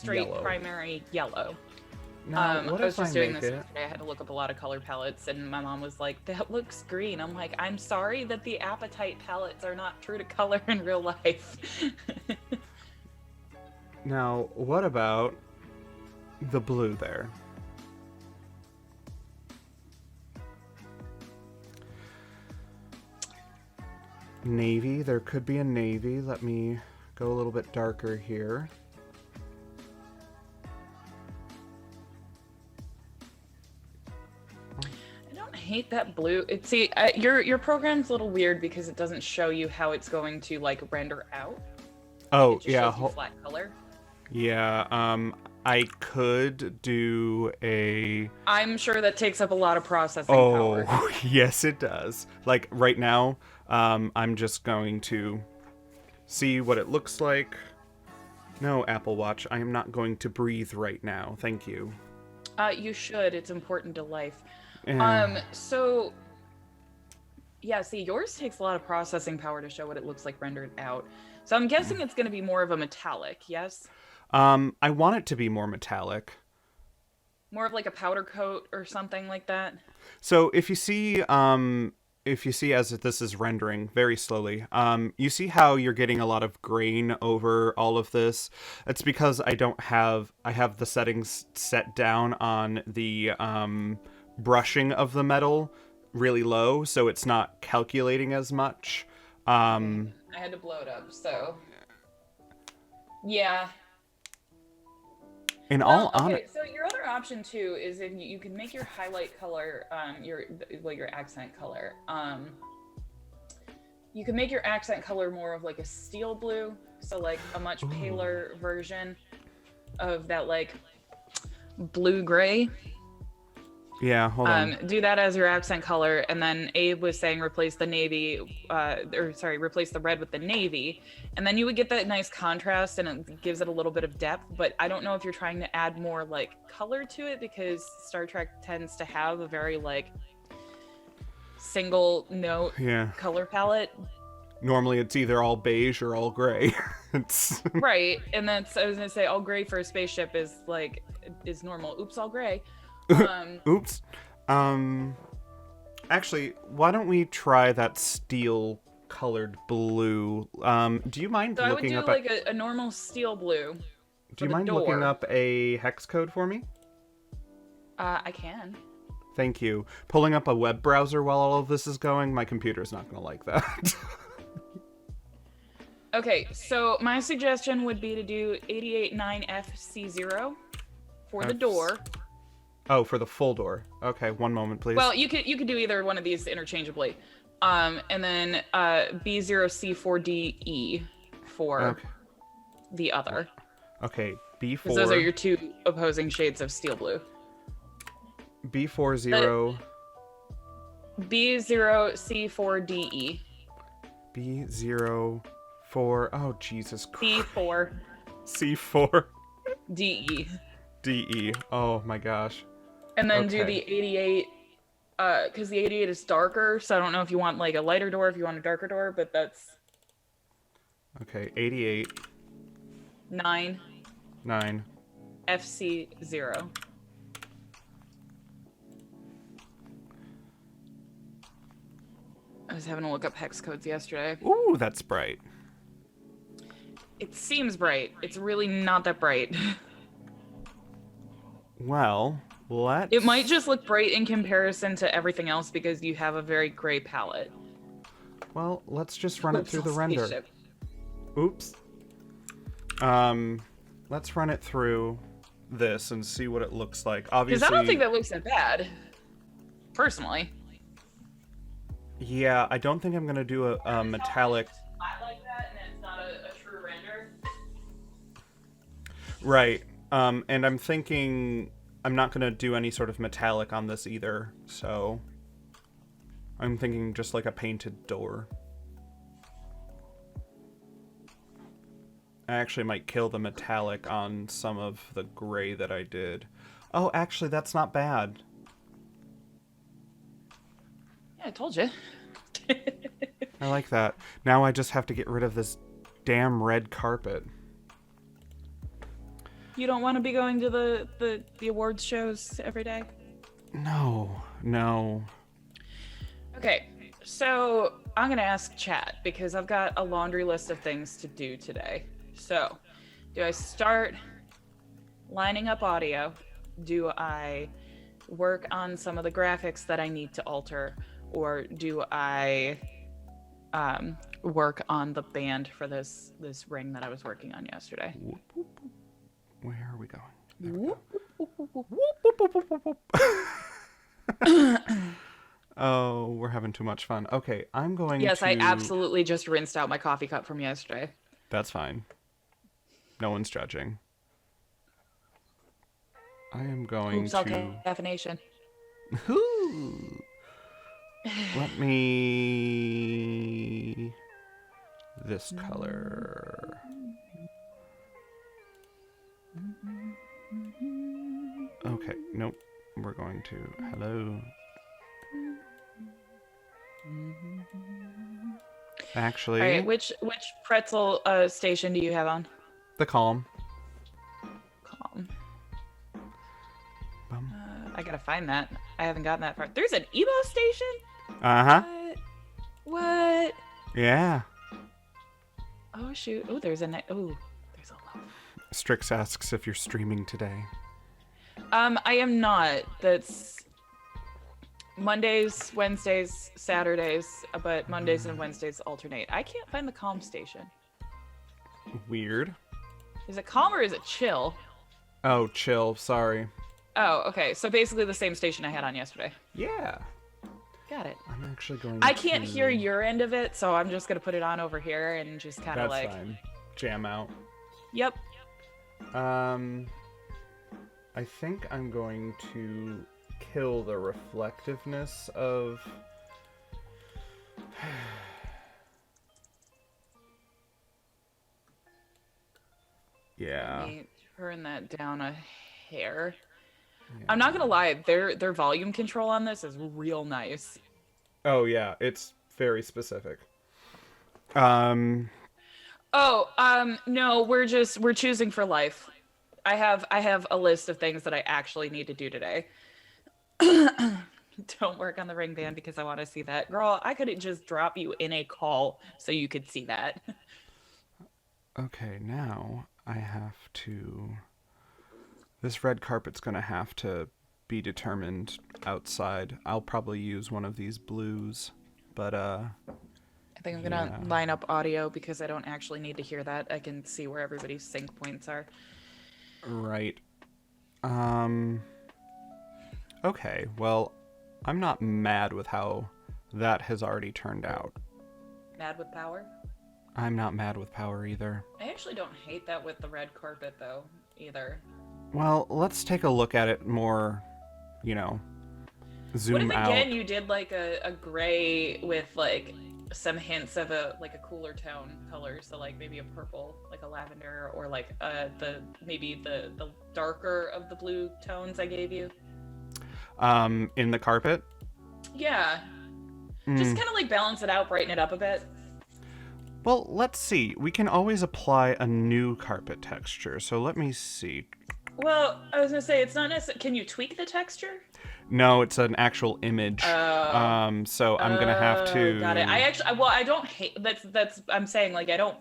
Yellow. primary yellow. Now, what I was if just I doing make this it... yesterday. I had to look up a lot of color palettes, and my mom was like, "That looks green." I'm like, "I'm sorry that the Appetite palettes are not true to color in real life." Now, what about the blue there? Navy. There could be a navy. Let me go a little bit darker here. I hate that blue. Your program's a little weird because it doesn't show you how it's going to like render out. Oh, It just yeah. shows you flat color. Yeah, I could do a... I'm sure that takes up a lot of processing Oh, power. yes, it does. Like, right now, I'm just going to see what it looks like. No, Apple Watch, I am not going to breathe right now. Thank you. You should. It's important to life. Eh. So, yeah, see, yours takes a lot of processing power to show what it looks like rendered out. So I'm guessing it's going to be more of a metallic, yes? I want it to be more metallic. More of like a powder coat or something like that? So if you see as this is rendering very slowly, you see how you're getting a lot of grain over all of this? It's because I have the settings set down on the brushing of the metal really low, so it's not calculating as much. I had to blow it up, so yeah. So your other option too is if you can make your highlight color, your accent color. You can make your accent color more of like a steel blue, so like a much paler version of that like blue-gray. Yeah, hold on. Do that as your accent color, and then Abe was saying replace the replace the red with the navy, and then you would get that nice contrast, and it gives it a little bit of depth. But I don't know if you're trying to add more like color to it, because Star Trek tends to have a very like single note color palette. Normally it's either all beige or all gray. It's Right, and I was gonna say all gray for a spaceship is normal. Oops, all gray. Oops. Actually, why don't we try that steel colored blue? Do you mind So looking I up would do a normal steel blue. Do you mind looking up a hex code for me? I can. Thank you. Pulling up a web browser while all of this is going, my computer's not going to like that. Okay, so my suggestion would be to do 889FC0 for the door. Oh, for the full door. Okay, one moment, please. Well, you could do either one of these interchangeably. And then B0C4DE for the other. Okay, B4. Because those are your two opposing shades of steel blue. B40. B0C4DE. B04. Oh, Jesus Christ. C4. C4. DE. DE. Oh my gosh. And then do the 88, because the 88 is darker, so I don't know if you want like a lighter door, if you want a darker door, but that's... Okay, 88. 9. FC0. I was having to look up hex codes yesterday. Ooh, that's bright. It seems bright. It's really not that bright. Well, let's... It might just look bright in comparison to everything else because you have a very gray palette. Well, let's just run it through the render. Spaceship. Oops. Let's run it through this and see what it looks like. Obviously, because I don't think that looks that bad, personally. Yeah, I don't think I'm gonna do a metallic. I like that, and it's not a true render. Right. And I'm thinking I'm not gonna do any sort of metallic on this either. So I'm thinking just like a painted door. I actually might kill the metallic on some of the gray that I did. Oh, actually, that's not bad. Yeah, I told you. I like that. Now I just have to get rid of this damn red carpet. You don't want to be going to the awards shows every day? No. Okay, so I'm going to ask chat because I've got a laundry list of things to do today. So, do I start lining up audio? Do I work on some of the graphics that I need to alter? Or do I work on the band for this ring that I was working on yesterday? Where are we going? There we go. Oh, we're having too much fun. Okay, I'm going Yes, to... I absolutely just rinsed out my coffee cup from yesterday. That's fine. No one's judging. I am going Oops, to... caffeination. Let me... This color... Okay, nope. We're going to... Hello. Actually... All right, which pretzel station do you have on? The calm. Calm. I gotta find that. I haven't gotten that far. There's an Emo station? Uh-huh. What? Yeah. Oh, shoot. Oh, there's a low. Strix asks if you're streaming today. I am not. That's Mondays, Wednesdays, Saturdays, but Mondays and Wednesdays alternate. I can't find the calm station. Weird. Is it calm or is it chill? Oh, chill. Sorry. Oh, okay. So basically the same station I had on yesterday. Yeah. Got it. I'm actually going I can't hear your end of it, so I'm just going to put it on over here and just kind of like... That's fine. Jam out. Yep. I think I'm going to kill the reflectiveness of... Yeah. Let me turn that down a hair. Yeah. I'm not gonna lie, their volume control on this is real nice. Oh yeah, it's very specific. No, we're choosing for life. I have a list of things that I actually need to do today. Don't work on the ring band because I want to see that. Girl, I could just drop you in a call so you could see that. Okay, now I have to... This red carpet's gonna have to be determined outside. I'll probably use one of these blues, but I think I'm gonna line up audio because I don't actually need to hear that. I can see where everybody's sync points are. Right. Okay, well, I'm not mad with how that has already turned out. Mad with power? I'm not mad with power either. I actually don't hate that with the red carpet though, either. Well, let's take a look at it more, you know, zoom out. What if again you did like a gray with like some hints of a cooler tone color, so like maybe a purple, like a lavender, or like the darker of the blue tones I gave you? In the carpet? Yeah. Just kind of like balance it out, brighten it up a bit. Well, let's see. We can always apply a new carpet texture. So let me see. Well, I was gonna say it's not necessary. Can you tweak the texture? No, it's an actual image. So I'm gonna have to. Got it. I don't hate. That's. I'm saying like I don't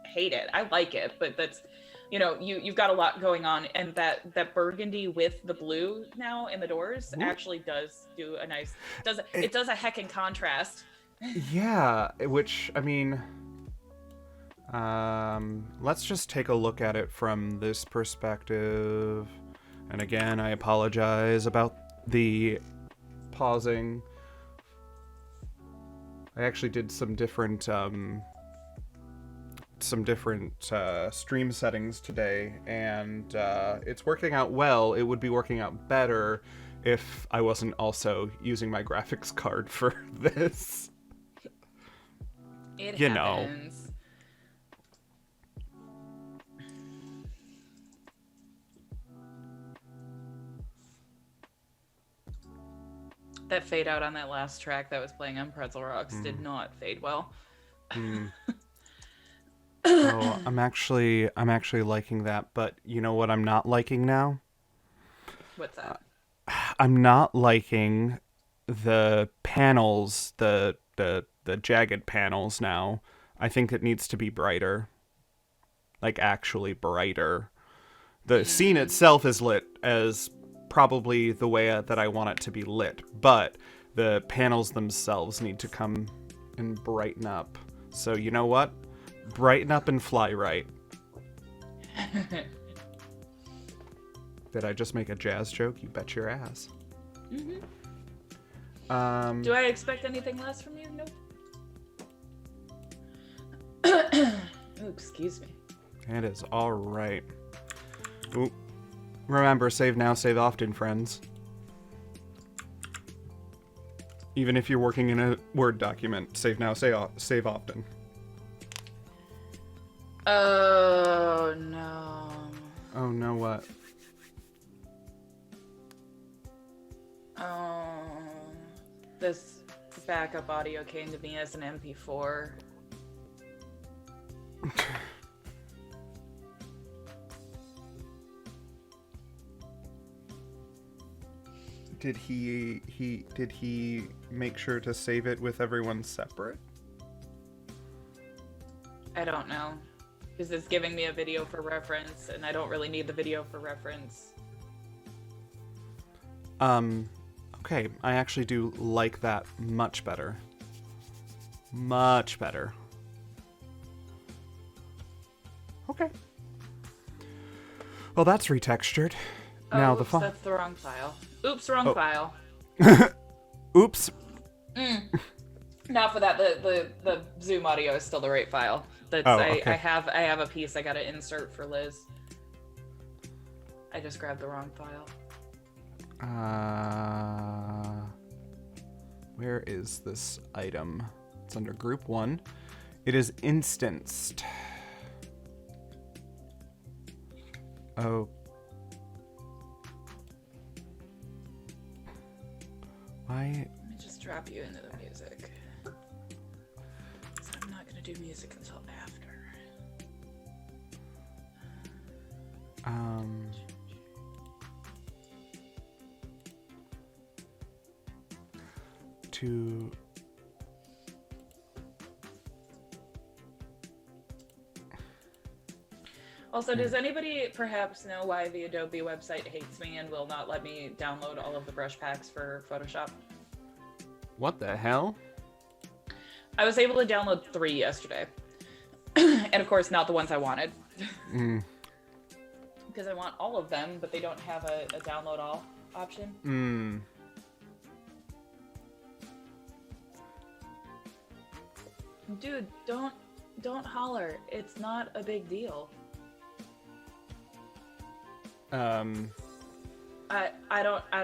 hate it. I like it, but that's, you know, you've got a lot going on, and that burgundy with the blue now in the doors actually does do a nice. It does a heckin' contrast. Yeah, which, I mean, let's just take a look at it from this perspective. And again, I apologize about the pausing. I actually did some different stream settings today, and it's working out well. It would be working out better if I wasn't also using my graphics card for this. It you happens. That fade out on that last track that was playing on Pretzel Rocks did not fade well. Oh, I'm actually liking that, but you know what I'm not liking now? What's that? I'm not liking the panels, the jagged panels now. I think it needs to be brighter. Like, actually brighter. The scene itself is lit as probably the way that I want it to be lit, but the panels themselves need to come and brighten up. So, you know what? Brighten up and fly right. Did I just make a jazz joke? You bet your ass. Do I expect anything less from you? Nope. Oh, excuse me. It is all right. Ooh. Remember, save now, save often, friends. Even if you're working in a Word document, save now, save often. Oh, no. Oh, no, what? Oh, this backup audio came to me as an MP4. Did he make sure to save it with everyone separate? I don't know. Because it's giving me a video for reference, and I don't really need the video for reference. Okay, I actually do like that much better. Much better. Okay. Well, that's retextured. Oh, Now oops, the file. that's the wrong file. Oops, wrong file. Oops. Not for that. The Zoom audio is still the right file. That's okay. I have a piece I gotta insert for Liz. I just grabbed the wrong file. Where is this item? It's under group 1. It is instanced. Oh. Why? Let me just drop you into the music. 'Cause I'm not gonna do music until after. To Also, does anybody perhaps know why the Adobe website hates me and will not let me download all of the brush packs for Photoshop? what the hell? I was able to download 3 yesterday. And of course, not the ones I wanted. Because I want all of them, but they don't have a download all option. Dude, don't holler. It's not a big deal. I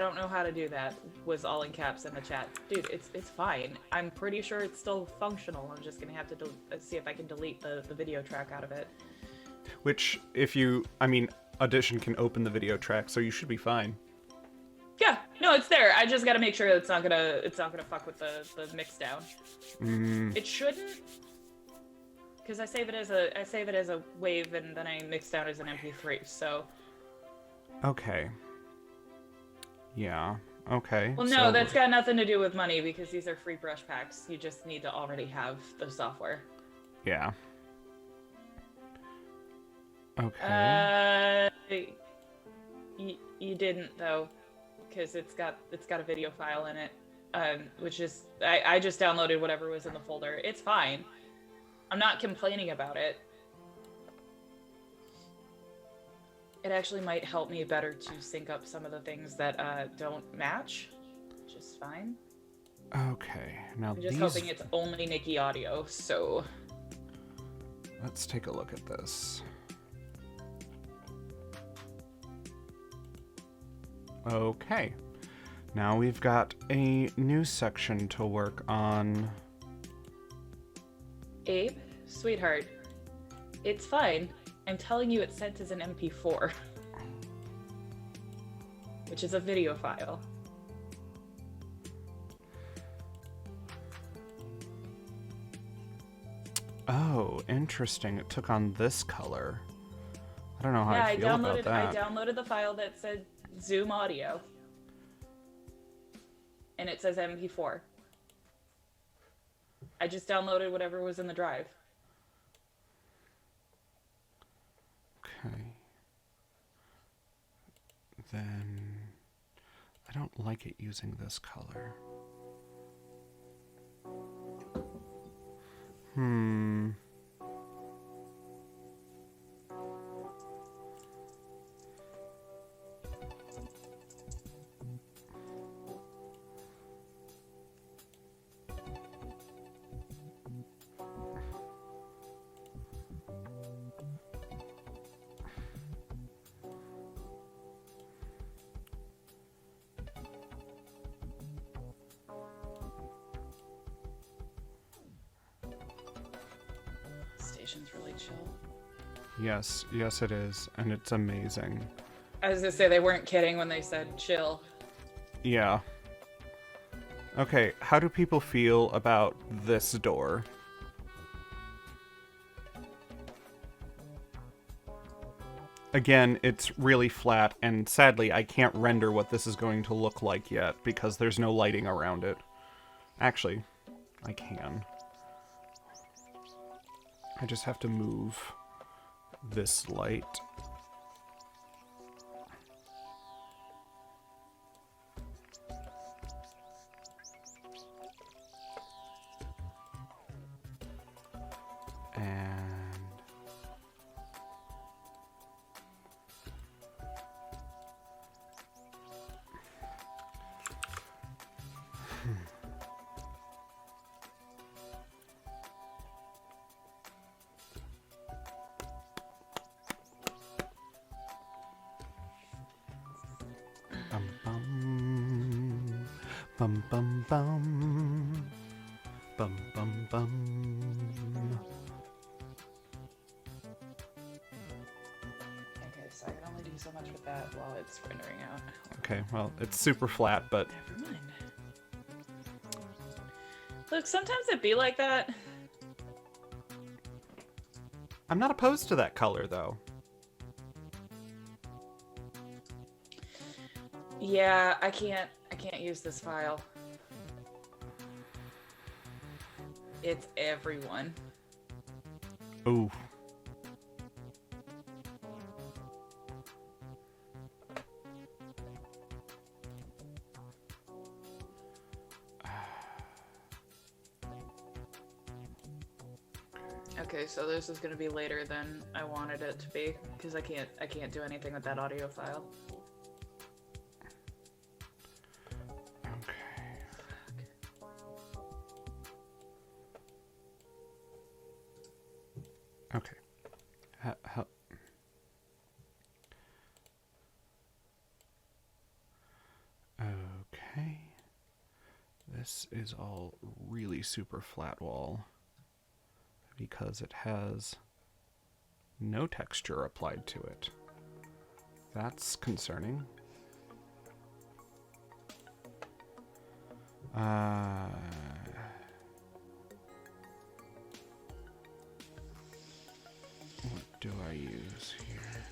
don't know how to do that. Was all in caps in the chat. Dude, it's fine. I'm pretty sure it's still functional. I'm just gonna have to see if I can delete the video track out of it. Which, Audition can open the video track, so you should be fine. Yeah, no, it's there. I just gotta make sure it's not gonna fuck with the mix down. It shouldn't, because I save it as a wave and then I mix down as an MP3. So. Okay. Yeah. Okay. Well, no, that's got nothing to do with money because these are free brush packs. You just need to already have the software. Yeah. Okay. You didn't though, because it's got a video file in it, which is I just downloaded whatever was in the folder. It's fine. I'm not complaining about it. It actually might help me better to sync up some of the things that don't match, which is fine. Okay, now I'm just hoping it's only Nikki audio, so. Let's take a look at this. Okay, now we've got a new section to work on. Abe, sweetheart, it's fine. I'm telling you it's sent as an MP4, which is a video file. Oh, interesting. It took on this color. I don't know how I feel about that. I downloaded the file that said Zoom audio, and it says MP4. I just downloaded whatever was in the drive. Okay. Then I don't like it using this color. Station's really chill. Yes, it is, and it's amazing. I was gonna say they weren't kidding when they said chill. Yeah. Okay, how do people feel about this door? Again, it's really flat, and sadly, I can't render what this is going to look like yet, because there's no lighting around it. Actually, I can. I just have to move this light. Bum bum bum. Bum bum bum. Okay, so I can only do so much with that while it's rendering out. Okay, well, it's super flat, but... Never mind. Look, sometimes it be like that. I'm not opposed to that color, though. Yeah, I can't use this file. It's everyone. Ooh. Okay, so this is gonna be later than I wanted it to be because I can't do anything with that audio file. Okay. Okay. This is all really super flat wall because it has no texture applied to it. That's concerning. What do I use here?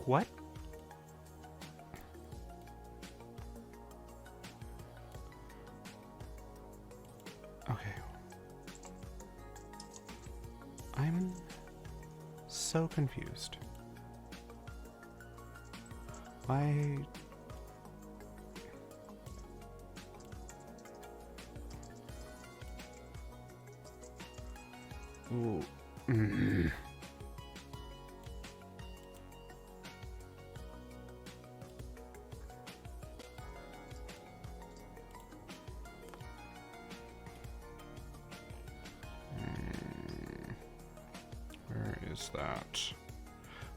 What? Okay. I'm so confused. Why? Ooh. Where is that?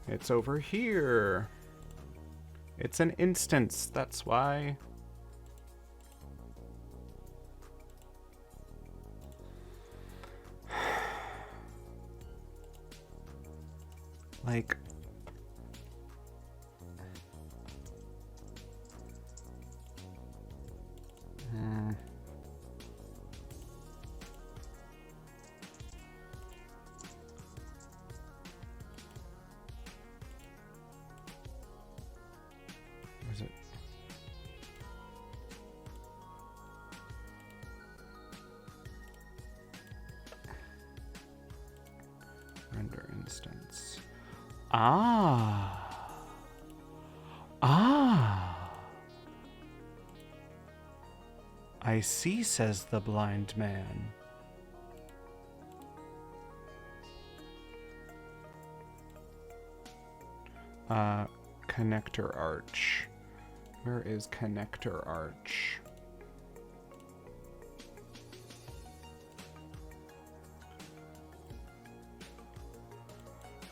It's over here. It's an instance, that's why. Like... Is it? Render instance. Ah. I see, says the blind man. Connector arch. Where is connector arch?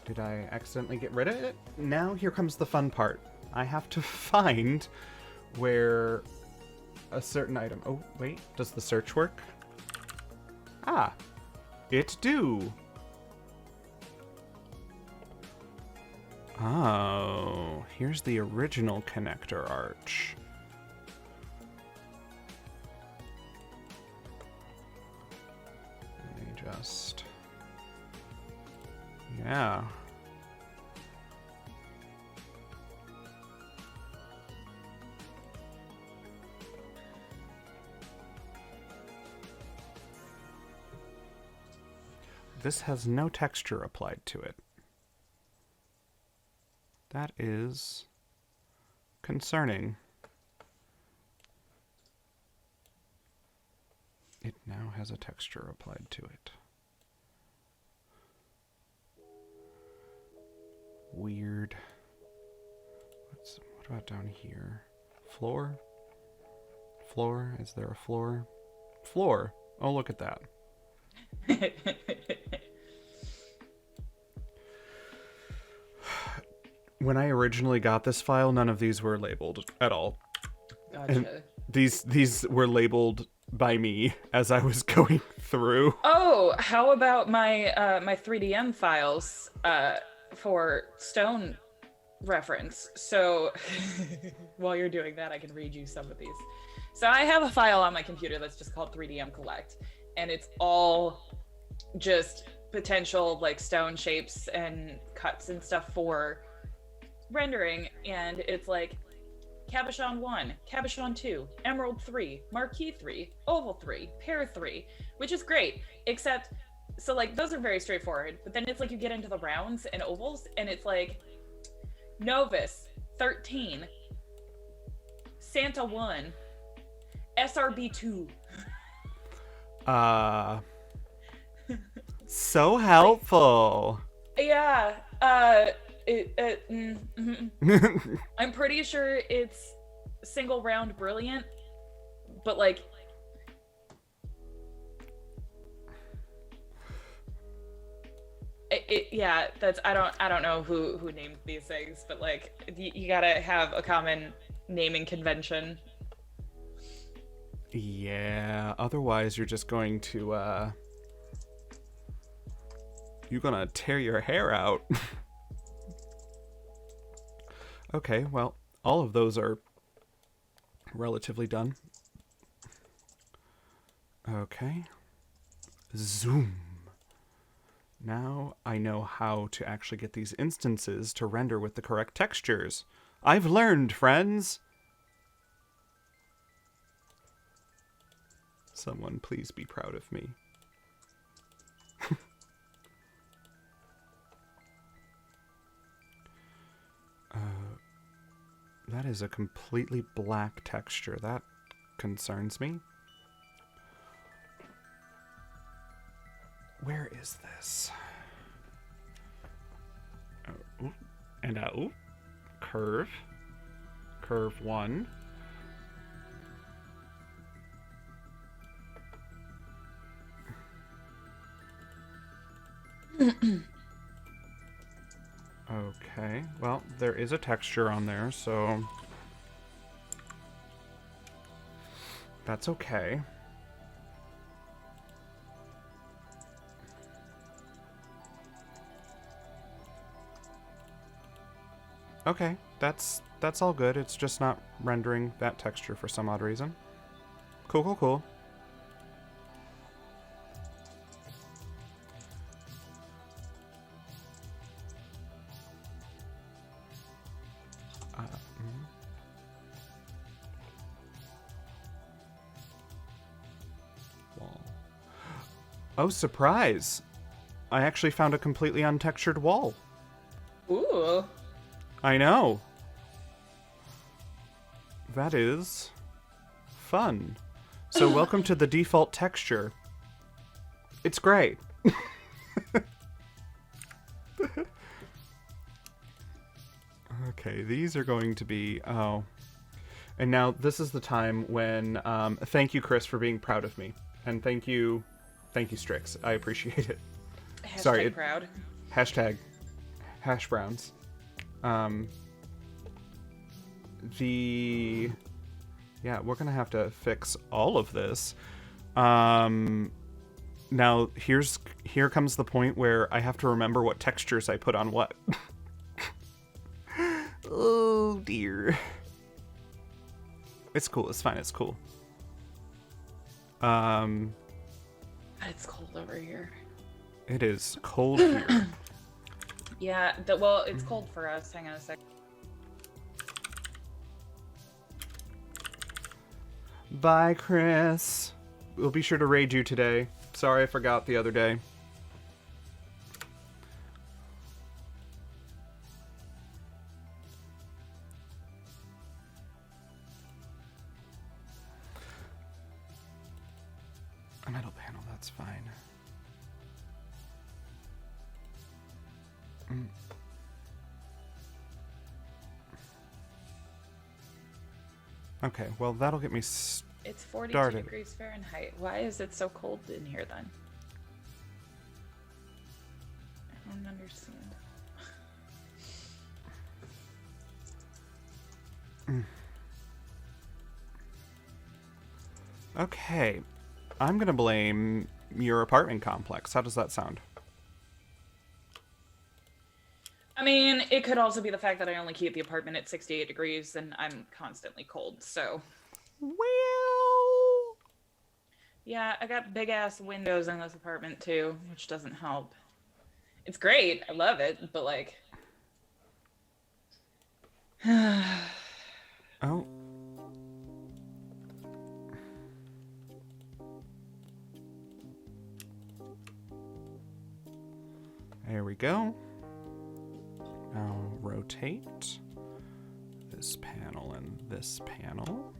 Did I accidentally get rid of it? Now here comes the fun part. I have to find where a certain item... Oh, wait. Does the search work? Ah. It do. Oh, here's the original connector arch. Let me just... Yeah. This has no texture applied to it. That is concerning. It now has a texture applied to it. Weird. What about down here? Floor? Floor? Is there a floor? Floor! Oh, look at that. when I originally got this file, none of these were labeled at all. Gotcha. And these were labeled by me as I was going through. Oh, how about my my 3DM files for stone reference? So while you're doing that, I can read you some of these. So I have a file on my computer that's just called 3DM Collect, and it's all just potential like stone shapes and cuts and stuff for rendering, and it's like Cabochon 1, Cabochon 2, Emerald 3, Marquis 3, Oval 3, Pear 3, which is great, except, so like those are very straightforward, but then it's like you get into the rounds and ovals, and it's like Novus 13, Santa 1, SRB 2. So helpful. Yeah, I'm pretty sure it's single round brilliant, but like yeah, that's I don't know who named these things, but like you gotta have a common naming convention. Yeah, otherwise you're just going to you're gonna tear your hair out. Okay, well, all of those are relatively done. Okay. Zoom. Now I know how to actually get these instances to render with the correct textures. I've learned, friends! Someone please be proud of me. That is a completely black texture. That concerns me. Where is this? Oh, ooh, and ooh, curve. Curve 1. Okay, well, there is a texture on there, so that's okay. Okay, that's all good. It's just not rendering that texture for some odd reason. Cool, cool, cool. Wall. Oh, surprise! I actually found a completely untextured wall. Ooh. I know. That is fun. So welcome to the default texture. It's great. Okay, these are going to be... Oh. And now this is the time when... thank you, Chris, for being proud of me. And thank you, Strix. I appreciate it. Hashtag Sorry, proud. Hashtag hash browns. Yeah, we're gonna have to fix all of this. Now here comes the point where I have to remember what textures I put on what. Oh dear. It's cool. It's fine. It's cool. It's cold over here. It is cold here. Yeah, well, it's cold for us. Hang on a sec. Bye, Chris. We'll be sure to raid you today. Sorry I forgot the other day. A metal panel, that's fine. Okay, well, that'll get me It's 42 started. degrees Fahrenheit. Why is it so cold in here then? I don't understand. Okay. I'm gonna blame your apartment complex. How does that sound? I mean, it could also be the fact that I only keep the apartment at 68 degrees and I'm constantly cold, so. Well... Yeah, I got big ass windows in this apartment too, which doesn't help. It's great, I love it, but like. Oh. There we go. Now rotate this panel and this panel.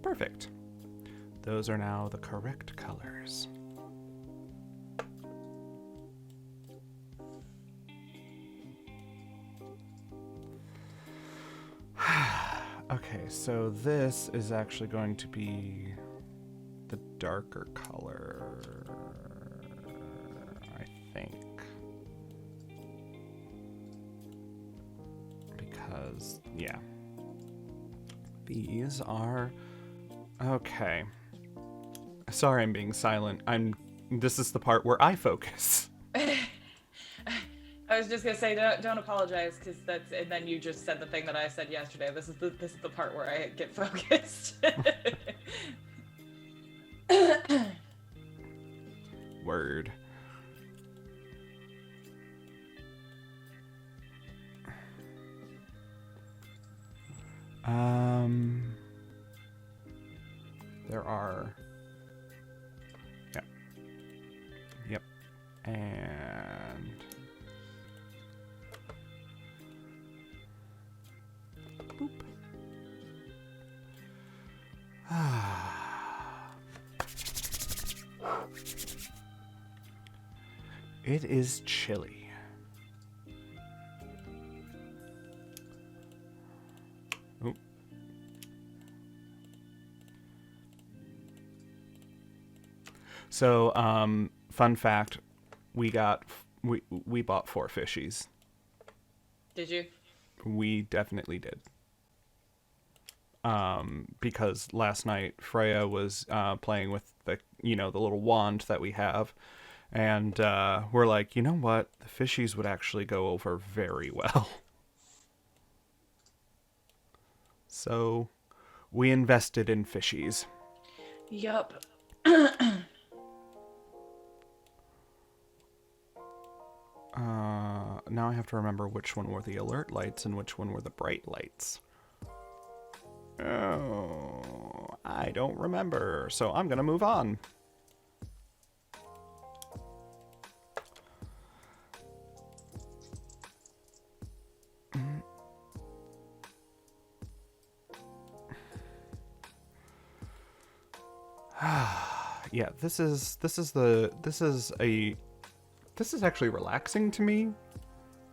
Perfect. Those are now the correct colors. Okay, so this is actually going to be the darker color, I think. Because, yeah. These are... Okay. Sorry I'm being silent. This is the part where I focus. I was just gonna say don't apologize because that's and then you just said the thing that I said yesterday. This is the part where I get focused. Word. There are... Yep. Yep. And... Boop. It is chilly. Oh. So, fun fact, we bought 4 fishies. Did you? We definitely did. Because last night Freya was playing with the little wand that we have, and we're like, you know what? The fishies would actually go over very well. So we invested in fishies. Yup. Now I have to remember which one were the alert lights and which one were the bright lights. Oh, I don't remember, so I'm gonna move on. Yeah, this is actually relaxing to me.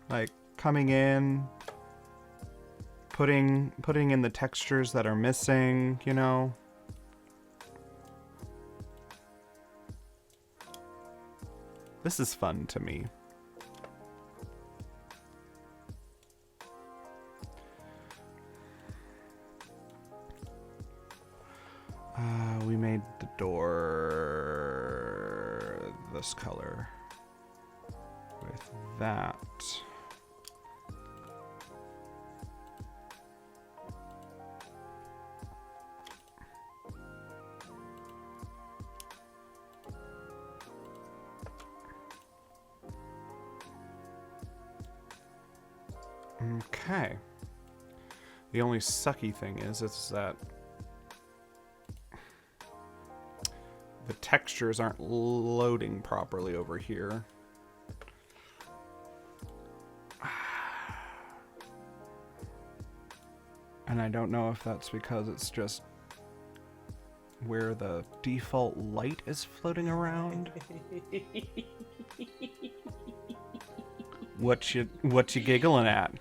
Like coming in, putting in the textures that are missing, you know. This is fun to me. We made the door this color with that. Okay. The only sucky thing is that the textures aren't loading properly over here. And I don't know if that's because it's just where the default light is floating around. What you giggling at?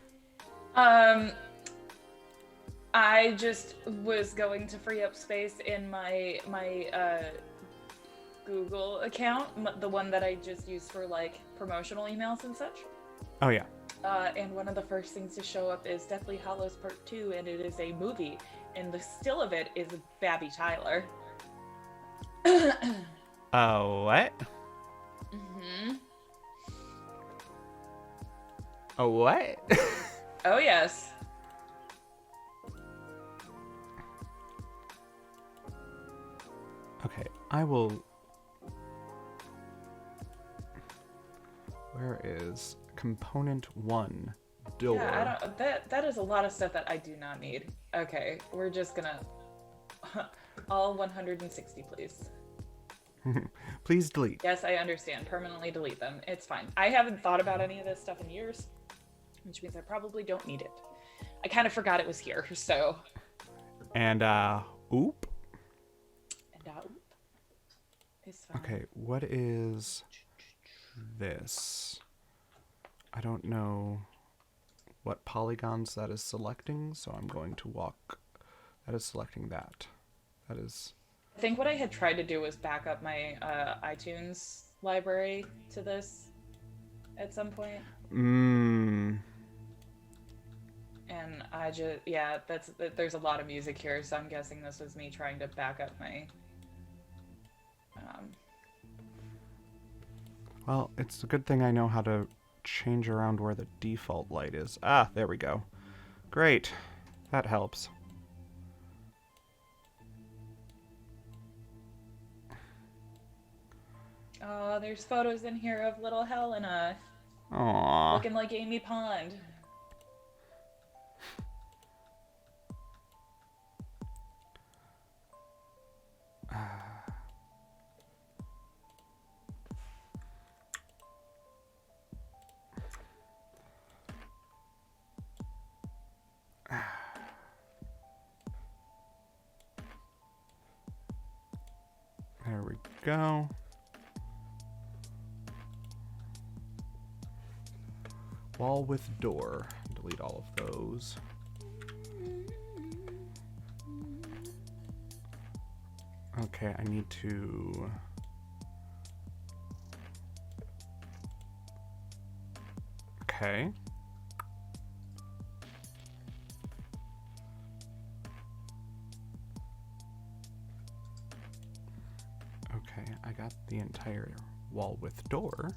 I just was going to free up space in my Google account, the one that I just use for like promotional emails and such. Oh yeah. And one of the first things to show up is Deathly Hallows Part 2, and it is a movie. And the still of it is Babby Tyler. Oh, what? Mm-hmm. Oh, what? Oh, yes. Okay, I will... Where is component 1? Door. Yeah, that is a lot of stuff that I do not need. Okay, we're just gonna... all 160, please. Please delete. Yes, I understand. Permanently delete them. It's fine. I haven't thought about any of this stuff in years, which means I probably don't need it. I kind of forgot it was here, so... And, oop. And, oop. It's fine. Okay, what is this? I don't know what polygons that is selecting, so I'm going to walk. That is selecting that. That is... I think what I had tried to do was back up my iTunes library to this at some point. Mmm. And I just, yeah, there's a lot of music here, so I'm guessing this was me trying to back up my... Well, it's a good thing I know how to change around where the default light is. Ah, there we go. Great. That helps. Oh, there's photos in here of little Helena. Aww. Looking like Amy Pond. There we go. Wall with door. Delete all of those. Okay, I need to... Okay. Okay, I got the entire wall with door.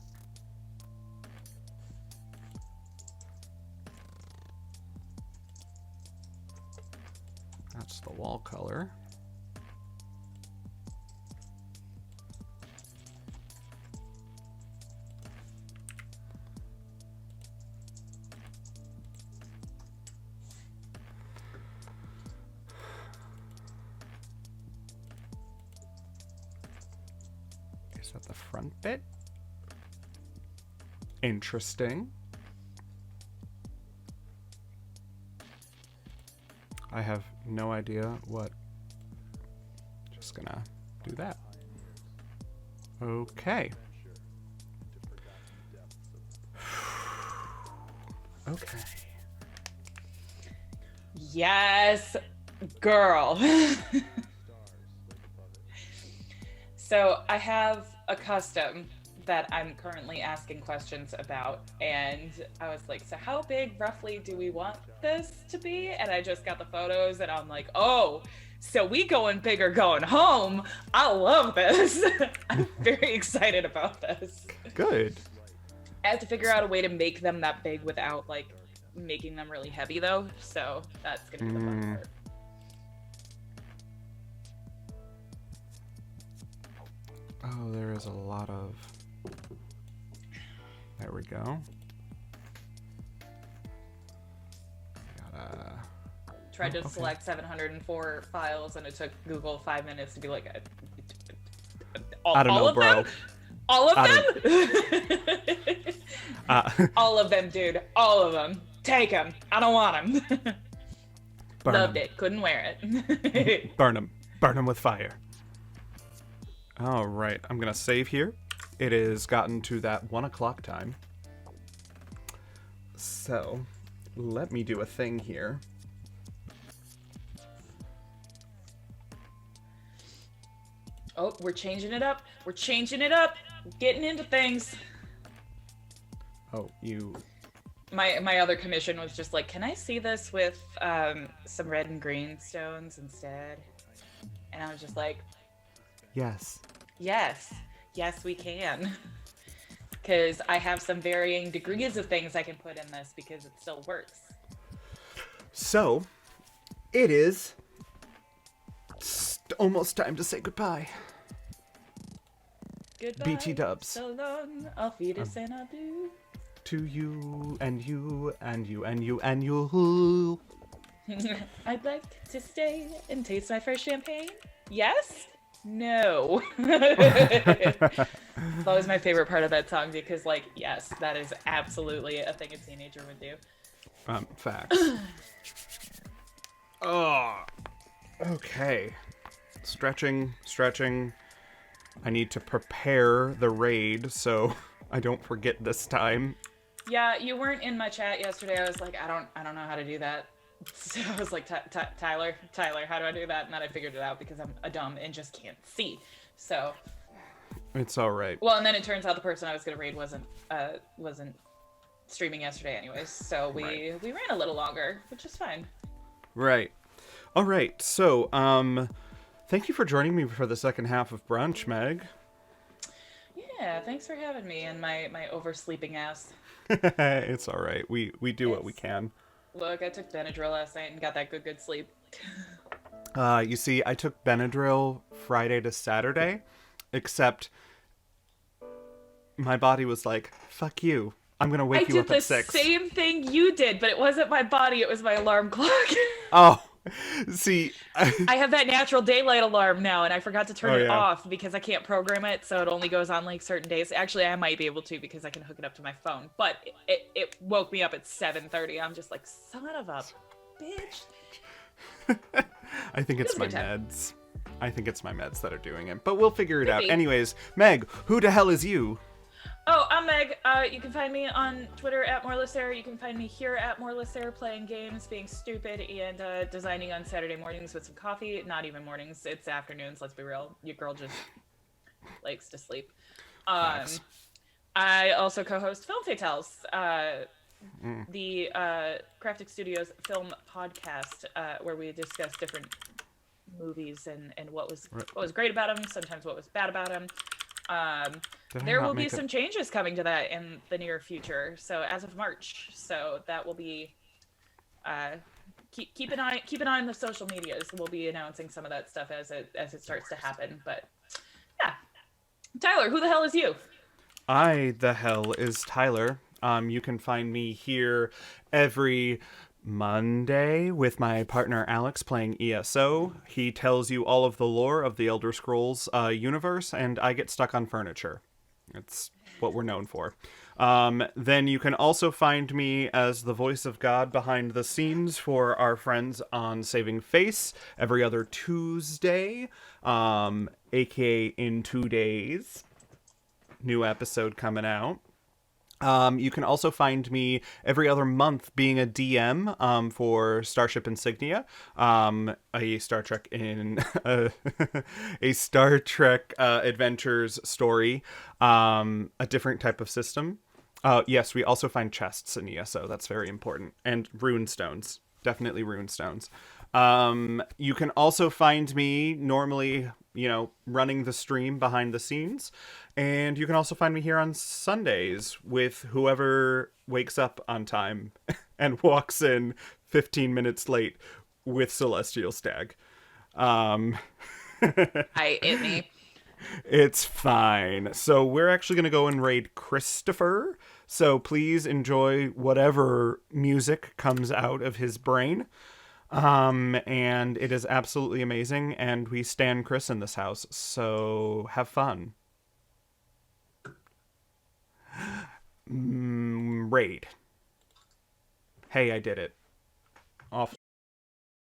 That's the wall color. Is that the front bit? Interesting. I have no idea what. Just gonna do that. Okay. Okay. Yes, girl. So I have a custom that I'm currently asking questions about, and I was like, so how big roughly do we want this to be? And I just got the photos and I'm like, oh, so we going big or going home. I love this. I'm very excited about this. Good. I have to figure out a way to make them that big without like making them really heavy though, so that's gonna be the fun part. Oh, there is a lot of... There we go. Gotta... Tried to select 704 files and it took Google 5 minutes to be like, I don't know, bro. them? All of them? All of them, dude. All of them. Take them. I don't want them. Loved it. Couldn't wear it. Burn them. Burn them with fire. All right. I'm going to save here. It has gotten to that 1 o'clock time. So, let me do a thing here. Oh, we're changing it up. We're changing it up. Getting into things. Oh, you... my other commission was just like, can I see this with some red and green stones instead? And I was just like, Yes. yes, we can. Because I have some varying degrees of things I can put in this because it still works. So, it is almost time to say goodbye. Goodbye. BT dubs. So long, auf Wiedersehen, adieu. To you, and you, and you, and you, and you. I'd like to stay and taste my first champagne. Yes? No. That was my favorite part of that song because, like, yes, that is absolutely a thing a teenager would do. Facts. Oh. Okay. Stretching. I need to prepare the raid so I don't forget this time. Yeah, you weren't in my chat yesterday. I was like, I don't know how to do that. So I was like, Tyler, how do I do that? And then I figured it out because I'm a dumb and just can't see. So It's all right. well, and then it turns out the person I was gonna raid wasn't streaming yesterday anyways. So we ran a little longer, which is fine. Right. All right. So, thank you for joining me for the second half of Brunch, Meg. Yeah, thanks for having me and my oversleeping ass. It's all right. We do what we can. Look, I took Benadryl last night and got that good sleep. You see, I took Benadryl Friday to Saturday, except my body was like, fuck you. I'm going to wake you up at 6. I did the same thing you did, but it wasn't my body, it was my alarm clock. Oh, see. I have that natural daylight alarm now, and I forgot to turn it yeah. off because I can't program it, so it only goes on like certain days. Actually, I might be able to because I can hook it up to my phone, but it woke me up at 7:30. I'm just like, son of a bitch. I think it's my meds. I think it's my meds that are doing it, but we'll figure it out. be. Anyways, Meg, who the hell is you? Oh, I'm Meg. You can find me on Twitter at Morlisair. You can find me here at Morlisair playing games, being stupid, and designing on Saturday mornings with some coffee. Not even mornings, it's afternoons, let's be real. Your girl just likes to sleep. Nice. I also co-host Film Fatales, the Craftic Studios film podcast, where we discuss different movies and what was great about them, sometimes what was bad about them. There will be some changes coming to that in the near future. So as of March, so that will be keep an eye on the social medias. We'll be announcing some of that stuff as it starts to happen. But yeah, Tyler, who the hell is you? The hell is Tyler. You can find me here every Monday with my partner Alex playing ESO. He tells you all of the lore of the Elder Scrolls universe, and I get stuck on furniture. It's what we're known for. Then you can also find me as the voice of God behind the scenes for our friends on Saving Face every other Tuesday, aka in 2 days. New episode coming out. You can also find me every other month being a DM for Starship Insignia, a Star Trek a Star Trek Adventures story, a different type of system. Yes, we also find chests in ESO. That's very important, and rune stones, definitely rune stones. You can also find me normally, running the stream behind the scenes. And you can also find me here on Sundays with whoever wakes up on time and walks in 15 minutes late with Celestial Stag. Hit me. It's fine. So we're actually going to go and raid Christopher. So please enjoy whatever music comes out of his brain. And it is absolutely amazing. And we stan Chris in this house. So have fun. Raid. Hey, I did it.